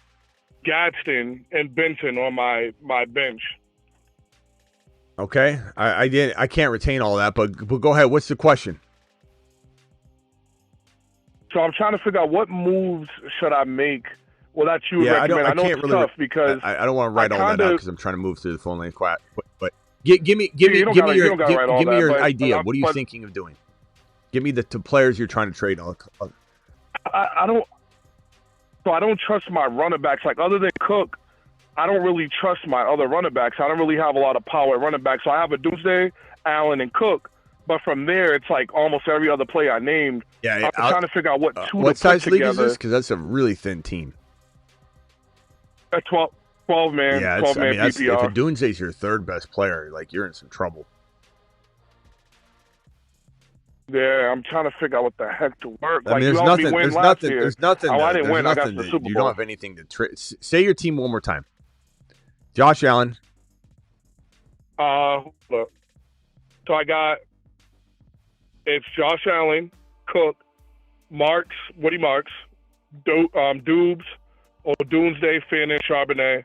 Gadsden, and Benson on my bench. Okay, I can't retain all that, but go ahead. What's the question? So I'm trying to figure out what moves should I make. Well, that you would recommend. I know it's tough because I don't want to write all that out because I'm trying to move through the phone lane quiet. But give me your idea. What are you thinking of doing? Give me the players you're trying to trade. I don't trust my running backs. Like, other than Cook, I don't really trust my other running backs. I don't really have a lot of power at running back. So I have a Doomsday, Allen, and Cook. But from there, it's like almost every other play I named. Yeah, I'm trying to figure out what two what to size put league together. is this? Because that's a really thin team. A 12-man, yeah, 12-man PPR. If Doomsday's your third best player, like, you're in some trouble. Yeah, I'm trying to figure out what the heck to work. I mean, there's nothing. I didn't win. I got the that Super Bowl. You don't have anything to trade. Say your team one more time. Josh Allen. Look. So I got, it's Josh Allen, Cook, Marks, Woody Marks, Doobs, Doomsday, Fannin, Charbonnet,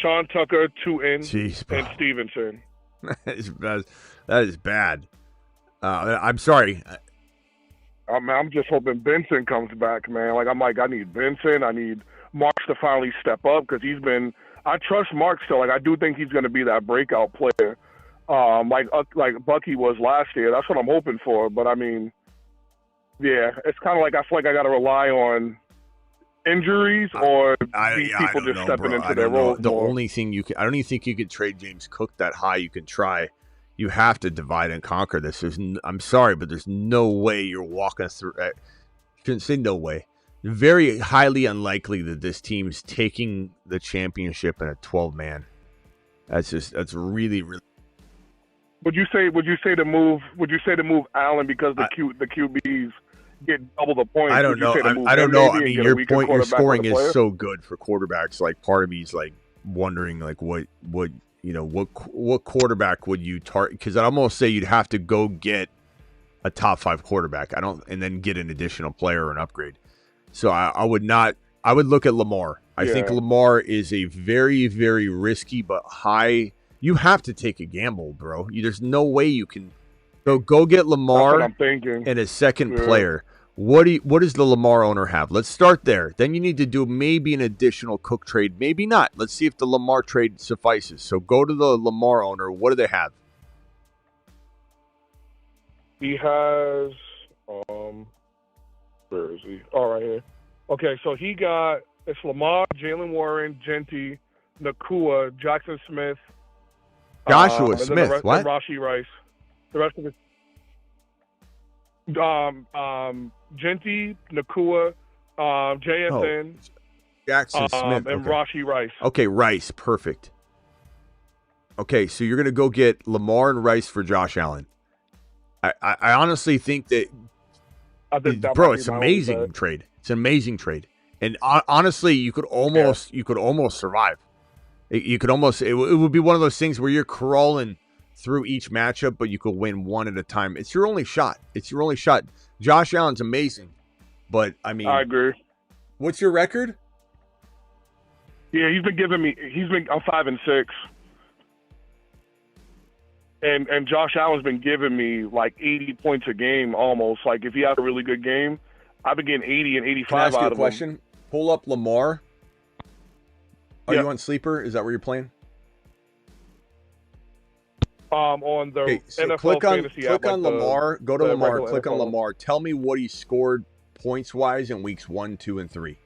Sean Tucker, Tootin, and Stevenson. That is bad. I'm sorry. I'm just hoping Benson comes back, man. I need Benson. I need Marks to finally step up because I trust Marks still. I do think he's going to be that breakout player, like Bucky was last year. That's what I'm hoping for. But I mean, yeah, it's kind of like I feel like I got to rely on injuries or these people just stepping into their roles. The only thing I don't even think you could trade James Cook that high. You can try. You have to divide and conquer this. I'm sorry, but there's no way you're walking through. You couldn't say no way. Very highly unlikely that this team's taking the championship in a 12-man. That's really, really. Would you say to move Allen because the QBs get double the points. I don't Would you know. say to move I don't him know. maybe I and mean, get a weaker your quarterback scoring with a is player? so good for quarterbacks. Like part of me is like wondering like what quarterback would you target? Because I'd almost say you'd have to go get a top 5 quarterback. And then get an additional player or an upgrade. So I would not. I would look at Lamar. I think Yeah. Lamar is a very, very risky but high. You have to take a gamble, bro. There's no way you can. So go get That's what Lamar I'm thinking. and a second Yeah. player. What does the Lamar owner have? Let's start there. Then you need to do maybe an additional Cook trade, maybe not. Let's see if the Lamar trade suffices. So go to the Lamar owner. What do they have? He has where is he? All right here. Okay, so it's Lamar, Jalen Warren, Genty, Nakua, Jackson Smith, Joshua and then Smith. What? And Rashee Rice. The rest of it. Genty, Nakua, JSN, Jackson Smith. and Okay. Rashee Rice. Okay, Rice. Perfect. Okay, so you're going to go get Lamar and Rice for Josh Allen. I honestly think that, I think that bro, might be it's my an only amazing bet. trade. It's an amazing trade. And honestly, you could almost survive. You could almost, it would be one of those things where you're crawling through each matchup, but you could win one at a time. It's your only shot. Josh Allen's amazing, but I mean, I agree. what's your record? Yeah, I'm 5-6. And Josh Allen's been giving me like 80 points a game almost. Like if he had a really good game, I've been getting 80 and 85 Can I ask you out a of him. question? Pull up Lamar. Are Yeah. you on Sleeper? Is that where you're playing? On the Okay, so NFL click on fantasy app, like Lamar. Go to the Lamar. regular Click on NFL. Lamar. Tell me what he scored points wise in weeks 1, 2, and 3.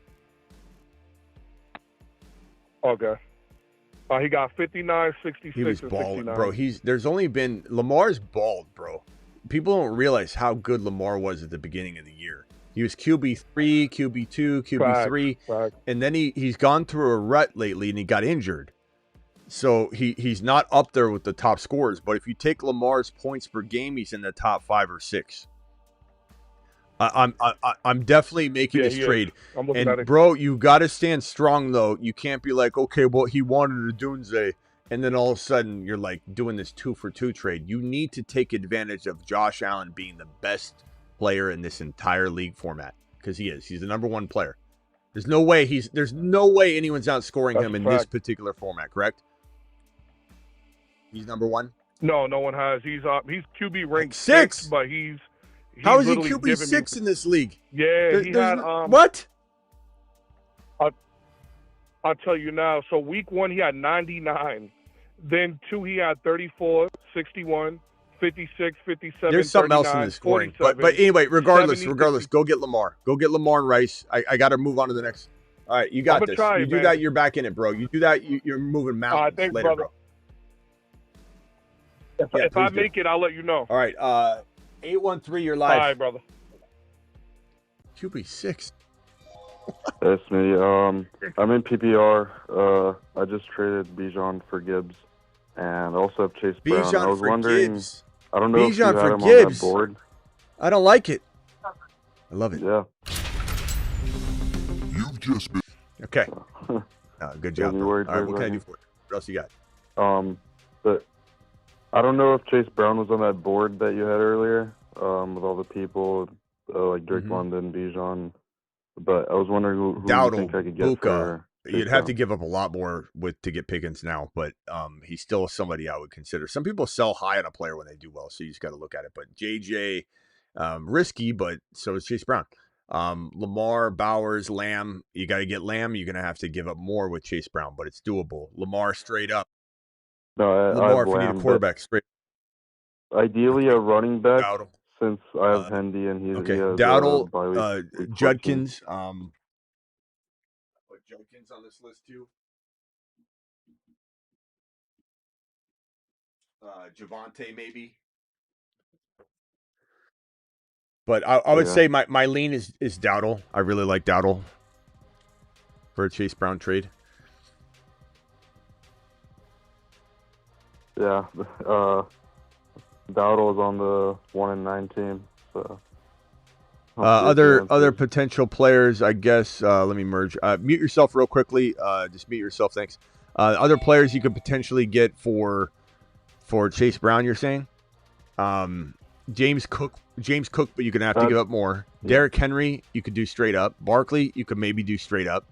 Okay. He got 59, 66, He was and balling, 69. bro. Lamar's balled, bro. People don't realize how good Lamar was at the beginning of the year. He was QB3, QB2, QB3, Fact. and then he's gone through a rut lately, and he got injured. So he's not up there with the top scorers. But if you take Lamar's points per game, he's in the top 5 or 6. I'm definitely making this he is. trade. I'm looking at And it. bro, you got to stand strong though. You can't be like, okay, well he wanted a Doomsday, and then all of a sudden you're like doing this 2-for-2 trade. You need to take advantage of Josh Allen being the best player in this entire league format, because he is. He's the number 1 player. There's no way anyone's outscoring That's him a in fact. this particular format. Correct? He's number 1. No one has. He's QB ranked 6, but he's How is he literally QB giving 6 in this league? Yeah, he had what? I'll tell you now. So week 1 he had 99. Then 2 he had 34, 61, 56, 57. There's something else in 39, the scoring. 47, But anyway, regardless, 70, go get Lamar. Go get Lamar and Rice. I got to move on to the next. All right, you got I'ma this. try You it, do man. that, you're back in it, bro. You do that, you're moving mountains thanks, later, brother. bro. Yeah, If I please do. make it, I'll let you know. All right, 813, you're All live. right, brother. QB 6. Hey, Smitty. I'm in PPR. I just traded Bijan for Gibbs, and I also have Chase Brown. I Bijan was for wondering, Gibbs. I don't know if you Bijan had for him Gibbs. on that board. I don't like it. I love it. Yeah. You've just been. Okay. Good job. Be Bro. worried All right, for what can I him. do for you? What else you got? But I don't know if Chase Brown was on that board that you had earlier, with all the people, like Drake Mhm. London, Bijan. But I was wondering who you Dowdle, think I could get Buka. for Chase You'd have to Brown. give up a lot more to get Pickens now, but he's still somebody I would consider. Some people sell high on a player when they do well, so you just got to look at it. But JJ, risky, but so is Chase Brown. Lamar, Bowers, Lamb. You got to get Lamb. You're gonna have to give up more with Chase Brown, but it's doable. Lamar straight up. No, I Lamar, have if you need Lamb, a but quarterback, straight ideally a running back, Dowdle. since I have Hendy and he Okay, has Dowdle, a bye week 14. Judkins. Put Judkins on this list too. Javante maybe. But I would Yeah. say my lean is Dowdle. I really like Dowdle for a Chase Brown trade. Yeah, Dowdle is on the 1-9 team, so Other potential players, I guess. Let me merge. Mute yourself real quickly. Just mute yourself. Thanks. Other players you could potentially get for Chase Brown. You're saying, James Cook, but you're gonna have to give up more. Yeah. Derrick Henry, you could do straight up. Barkley, you could maybe do straight up.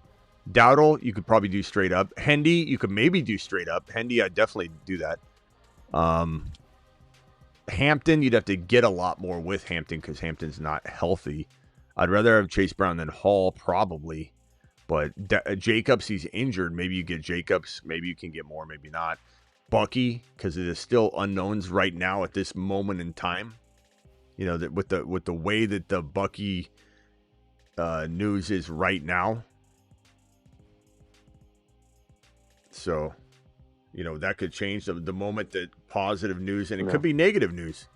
Dowdle, you could probably do straight up. Hendy, you could maybe do straight up. Hendy, I'd definitely do that. Hampton, you'd have to get a lot more with Hampton because Hampton's not healthy. I'd rather have Chase Brown than Hall, probably. But Jacobs, he's injured. Maybe you get Jacobs. Maybe you can get more, maybe not. Bucky, because it is still unknowns right now at this moment in time. You know, that with the way that the Bucky news is right now. So, you know, that could change the moment that positive news, and it could be negative news,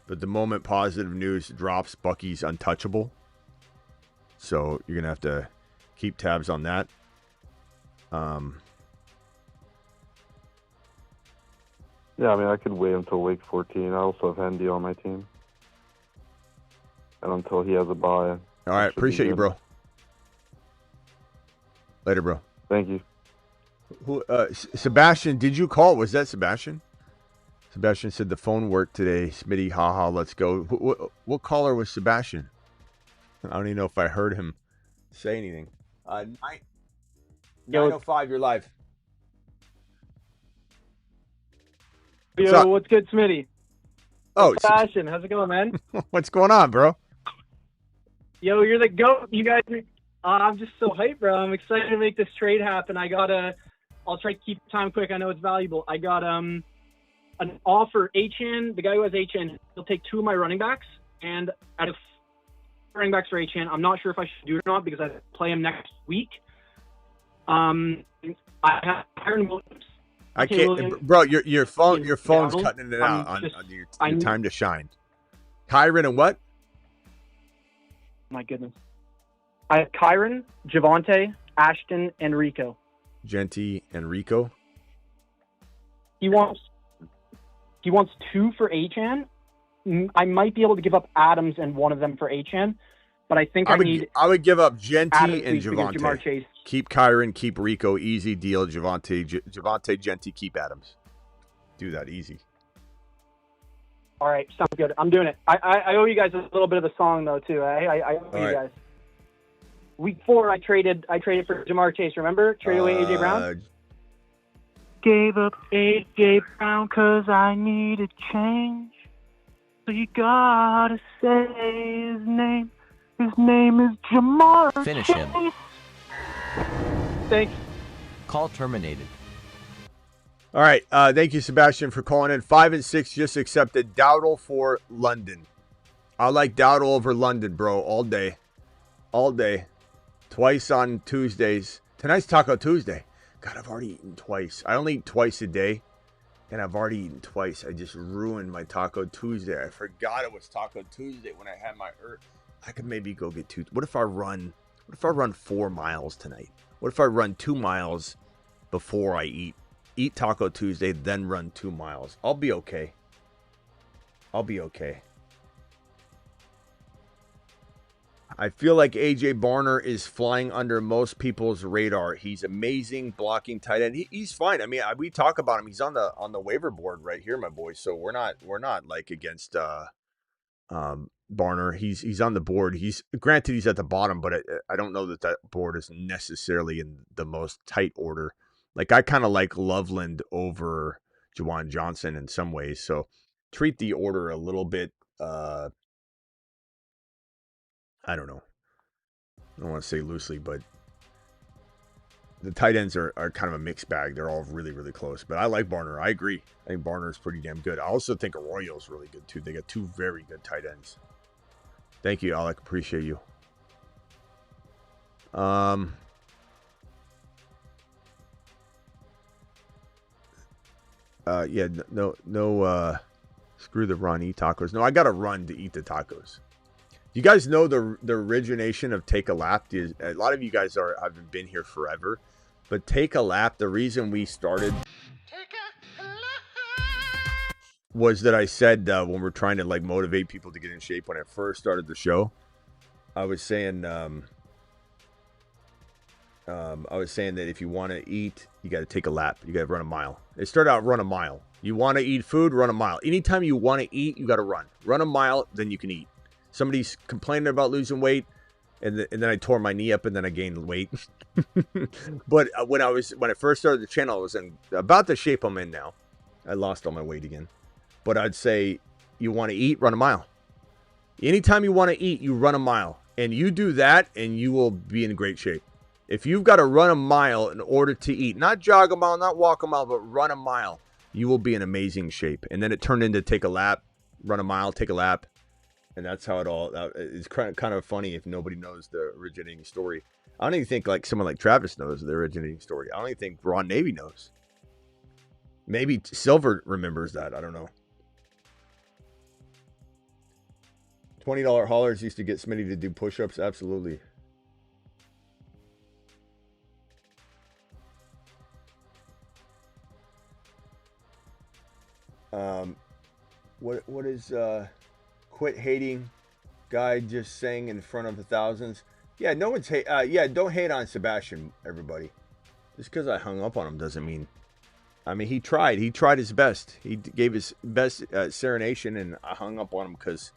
but the moment positive news drops, Bucky's untouchable. So you're going to have to keep tabs on that. Yeah, I mean, I could wait until week 14. I also have Hendy on my team. And until he has a bye. All right, appreciate you, bro. Later, bro. Thank you. Who? Sebastian, did you call? Was that Sebastian? Sebastian said the phone worked today. Smitty, haha, let's go. What caller was Sebastian? I don't even know if I heard him say anything. 905, you're live. Yo, what's good, Smitty? Oh, Sebastian, how's it going, man? What's going on, bro? Yo, you're the GOAT. You guys I'm just so hyped, bro. I'm excited to make this trade happen. I'll try to keep time quick. I know it's valuable. I got an offer. Achane, the guy who has Achane, he'll take 2 of my running backs. And out of running backs for Achane, I'm not sure if I should do it or not because I play him next week. I have Aaron Williams. I can't, bro. Your phone's cutting it out on your time to shine. Kyron and what? My goodness. I have Kyron, Javonte, Ashton, and Rico. Genty and Rico. He wants 2 for Achane. I might be able to give up Adams and one of them for Achane, but I think I would give up Genty Adams and Javonte. Jamar Chase. Keep Kyron, keep Rico, easy deal. Javonte, Genty, keep Adams. Do that easy. All right, sounds good. I'm doing it. I owe you guys a little bit of the song though too. I owe you guys. Week 4, I traded for Jamar Chase. Remember? Traded away AJ Brown. Gave up AJ Brown 'cause I needed change. So you gotta say his name. His name is Jamar. Finish Chase. him. Thanks. Call terminated. All right. Thank you, Sebastian, for calling in. 5 and 6 just accepted Dowdle for London. I like Dowdle over London, bro, all day. All day. Twice on Tuesdays. Tonight's Taco Tuesday. God, I've already eaten twice. I only eat twice a day, and I've already eaten twice. I just ruined my Taco Tuesday. I forgot it was Taco Tuesday when I had my I could maybe go get 2. What if I run 4 miles tonight? What if I run 2 miles before I eat Taco Tuesday, then run 2 miles? I'll be okay. I'll be okay. I feel like AJ Barner is flying under most people's radar. He's amazing blocking tight end. He's fine. I mean, we talk about him. He's on the waiver board right here, my boy. So we're not like against Barner. He's on the board. Granted he's at the bottom, but I don't know that board is necessarily in the most tight order. Like I kind of like Loveland over Juwan Johnson in some ways. So treat the order a little bit. I don't know. I don't want to say loosely, but the tight ends are kind of a mixed bag. They're all really, really close. But I like Barner. I agree. I think Barner is pretty damn good. I also think Arroyo's really good, too. They got 2 very good tight ends. Thank you, Alec. Appreciate you. Yeah, no, screw the run, eat tacos. No, I got to run to eat the tacos. You guys know the origination of Take a Lap? A lot of you guys haven't been here forever, but Take a Lap, the reason we started was that I said when we're trying to like motivate people to get in shape when I first started the show, I was saying that if you want to eat, you got to take a lap. You got to run a mile. It started out run a mile. You want to eat food, run a mile. Anytime you want to eat, you got to run. Run a mile, then you can eat. Somebody's complaining about losing weight, and then I tore my knee up, and then I gained weight. But when I first started the channel, I was in about the shape I'm in now. I lost all my weight again. But I'd say you want to eat, run a mile. Anytime you want to eat, you run a mile. And you do that, and you will be in great shape. If you've got to run a mile in order to eat, not jog a mile, not walk a mile, but run a mile, you will be in amazing shape. And then it turned into take a lap, run a mile, take a lap. And that's how it all, it's kind of funny if nobody knows the originating story. I don't even think like someone like Travis knows the originating story. I don't even think Ron Navy knows. Maybe Silver remembers that. I don't know. $20 haulers used to get Smitty to do push-ups. Absolutely. What is quit hating guy just saying in front of the thousands? Yeah, no one's don't hate on Sebastian, everybody. Just because I hung up on him doesn't mean. I mean, he tried his best. He gave his best serenation, and I hung up on him because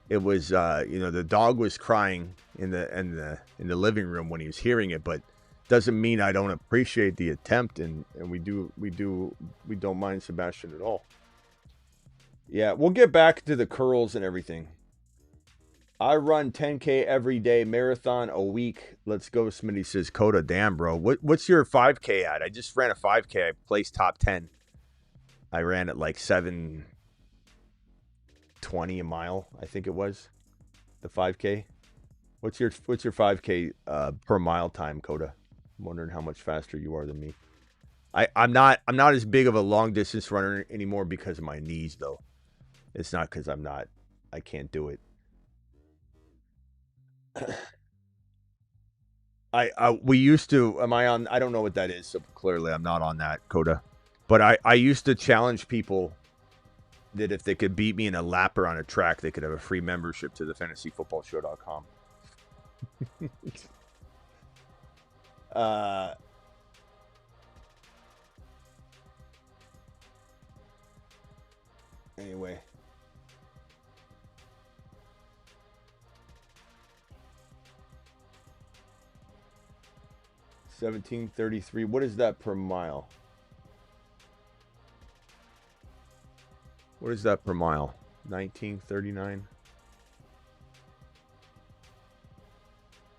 it was the dog was crying in the living room when he was hearing it, but doesn't mean I don't appreciate the attempt, and we don't mind Sebastian at all. Yeah, we'll get back to the curls and everything. I run 10K every day, marathon a week. Let's go, Smitty says. Coda, damn, bro. What's your 5K at? I just ran a 5K. I placed top 10. I ran at like 7:20 a mile, I think it was. The 5K. What's your 5K per mile time, Coda? I'm wondering how much faster you are than me. I'm not as big of a long distance runner anymore because of my knees, though. It's not because I can't do it. We used to, am I on, I don't know what that is, so clearly I'm not on that, Coda. But I used to challenge people that if they could beat me in a lapper on a track, they could have a free membership to the fantasyfootballshow.com. Anyway. $17.33. What is that per mile? What is that per mile? $19.39.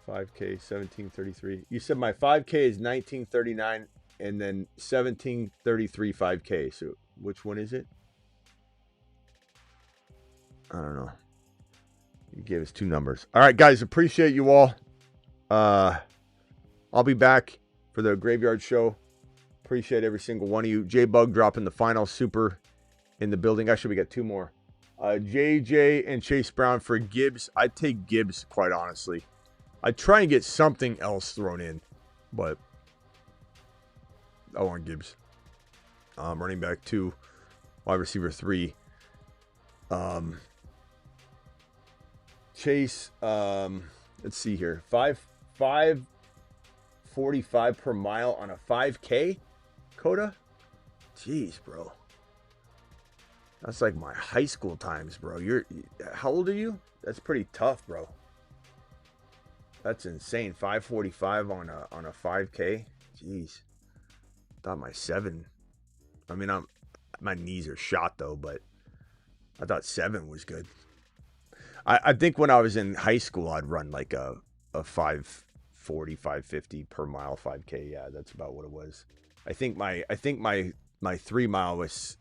5K, $17.33. You said my 5K is $19.39 and then $17.33 5K. So which one is it? I don't know. You gave us two numbers. All right, guys. Appreciate you all. I'll be back for the Graveyard Show. Appreciate every single one of you. J-Bug dropping the final super in the building. Actually, we got two more. JJ and Chase Brown for Gibbs. I'd take Gibbs, quite honestly. I'd try and get something else thrown in, but I want Gibbs. Running back 2, wide receiver 3. Chase, let's see here. 5.45 per mile on a 5K, Coda? Jeez, bro. That's like my high school times, bro. How old are you? That's pretty tough, bro. That's insane. 5.45 on a 5K. Jeez. Thought my 7. I mean, my knees are shot though, but I thought 7 was good. I think when I was in high school, I'd run like a 5.40, 5.50 per mile 5K. Yeah, that's about what it was. I think my 3 mile was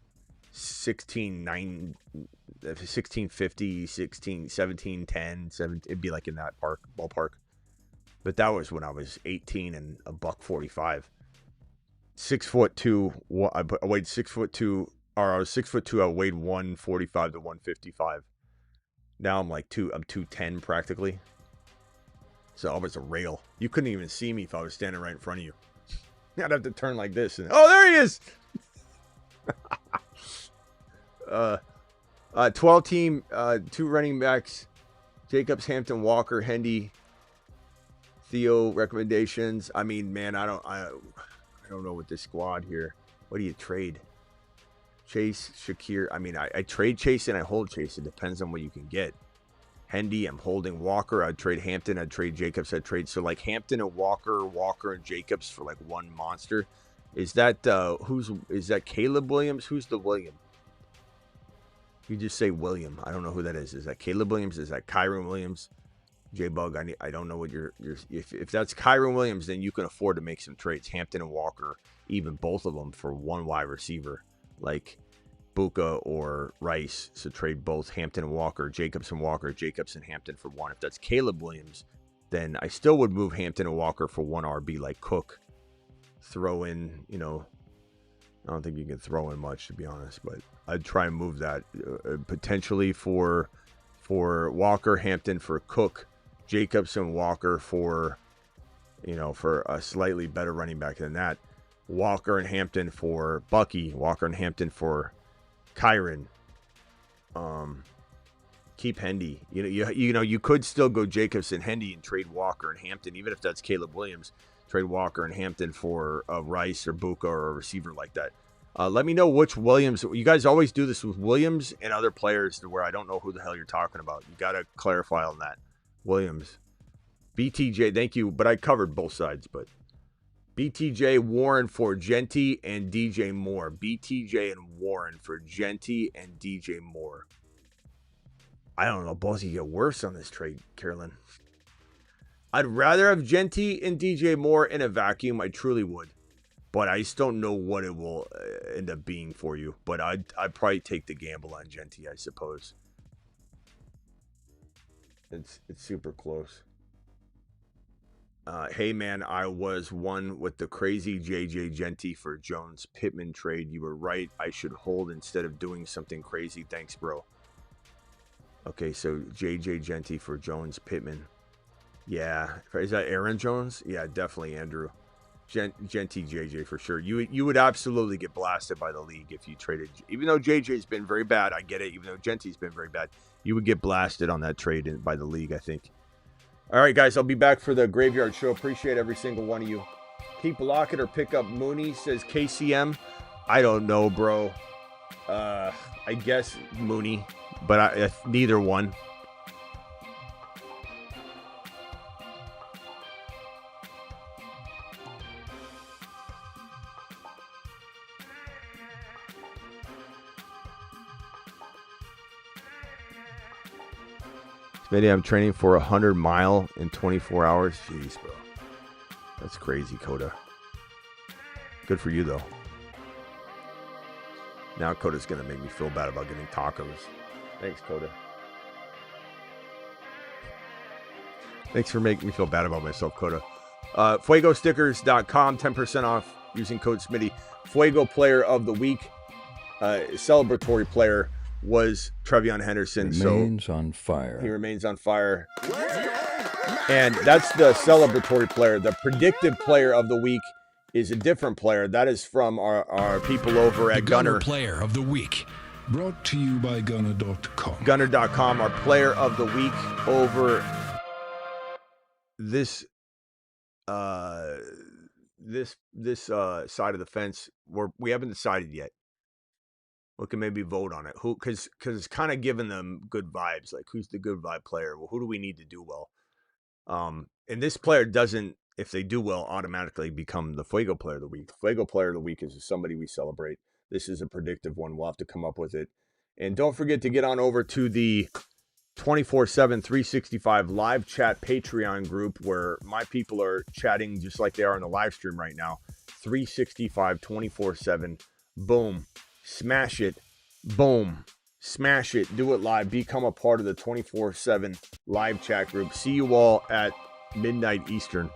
16.9, 16.50, 17.10, 7. It'd be like in that ballpark. But that was when I was 18 and a $145. 6'2". I weighed 6'2", or I was 6'2". I weighed 145 to 155. Now I'm like I'm 210 practically. So I was a rail. You couldn't even see me if I was standing right in front of you. I'd have to turn like this. And, oh, there he is. 12 team, 2 running backs, Jacobs, Hampton, Walker, Hendy, Theo recommendations. I mean, man, I don't know with this squad here. What do you trade? Chase, Shakir. I mean, I trade Chase and I hold Chase. It depends on what you can get. Hendy, I'm holding Walker. I'd trade Hampton. I'd trade Jacobs. I'd trade. So like Hampton and Walker, Walker and Jacobs for like one monster. Is that is that Caleb Williams? Who's the William? You just say William. I don't know who that is. Is that Caleb Williams? Is that Kyron Williams? J-Bug, I don't know what if that's Kyron Williams, then you can afford to make some trades. Hampton and Walker, even both of them for one wide receiver, like Buka or Rice. So trade both Hampton and Walker, Jacobs and Hampton for one. If that's Caleb Williams, then I still would move Hampton and Walker for one RB like Cook. Throw in, I don't think you can throw in much, to be honest, but I'd try and move that potentially for Walker, Hampton for Cook, Jacobs and Walker for a slightly better running back than that. Walker and Hampton for Bucky. Walker and Hampton for Kyron. Keep Hendy. You could still go Jacobs and Hendy and trade Walker and Hampton, even if that's Caleb Williams. Trade Walker and Hampton for a Rice or Buka or a receiver like that. Let me know which Williams. You guys always do this with Williams and other players to where I don't know who the hell you're talking about. You got to clarify on that. Williams. BTJ, thank you. But I covered both sides. But BTJ, Warren for Genty and DJ Moore. BTJ and Warren for Genty and DJ Moore. I don't know. Both of you get worse on this trade, Carolyn. I'd rather have Genty and DJ Moore in a vacuum. I truly would. But I just don't know what it will end up being for you. But I'd probably take the gamble on Genty, I suppose. It's super close. Hey, man, I was one with the crazy JJ Genty for Jones Pittman trade. You were right. I should hold instead of doing something crazy. Thanks, bro. Okay, so JJ Genty for Jones Pittman. Yeah. Is that Aaron Jones? Yeah, definitely, Andrew. Genty JJ for sure. You would absolutely get blasted by the league if you traded. Even though JJ's been very bad, I get it. Even though Genty's been very bad, you would get blasted on that trade by the league, I think. All right, guys, I'll be back for the Graveyard Show. Appreciate every single one of you. Keep Lockett or pick up Mooney, says KCM. I don't know, bro. I guess Mooney, but neither one. Smitty, I'm training for a 100-mile in 24 hours. Jeez, bro. That's crazy, Coda. Good for you, though. Now Coda's going to make me feel bad about getting tacos. Thanks, Coda. Thanks for making me feel bad about myself, Coda. FuegoStickers.com, 10% off using code Smitty. Fuego player of the week, celebratory player, was Trevion Henderson. Remains on fire. He remains on fire. And that's the celebratory player. The predictive player of the week is a different player. That is from our people over at Gunner. Player of the week. Brought to you by Gunner.com. Gunner.com, our player of the week over this side of the fence. We haven't decided yet. We can maybe vote on it. Who, because it's kind of giving them good vibes. Like, who's the good vibe player? Well, who do we need to do well? And this player doesn't, if they do well, automatically become the Fuego player of the week. The Fuego player of the week is somebody we celebrate. This is a predictive one. We'll have to come up with it. And don't forget to get on over to the 24/7, 365 live chat Patreon group where my people are chatting just like they are in the live stream right now. 365, 24/7. Boom. Smash it. Boom. Smash it. Do it live. Become a part of the 24/7 live chat group. See you all at midnight Eastern.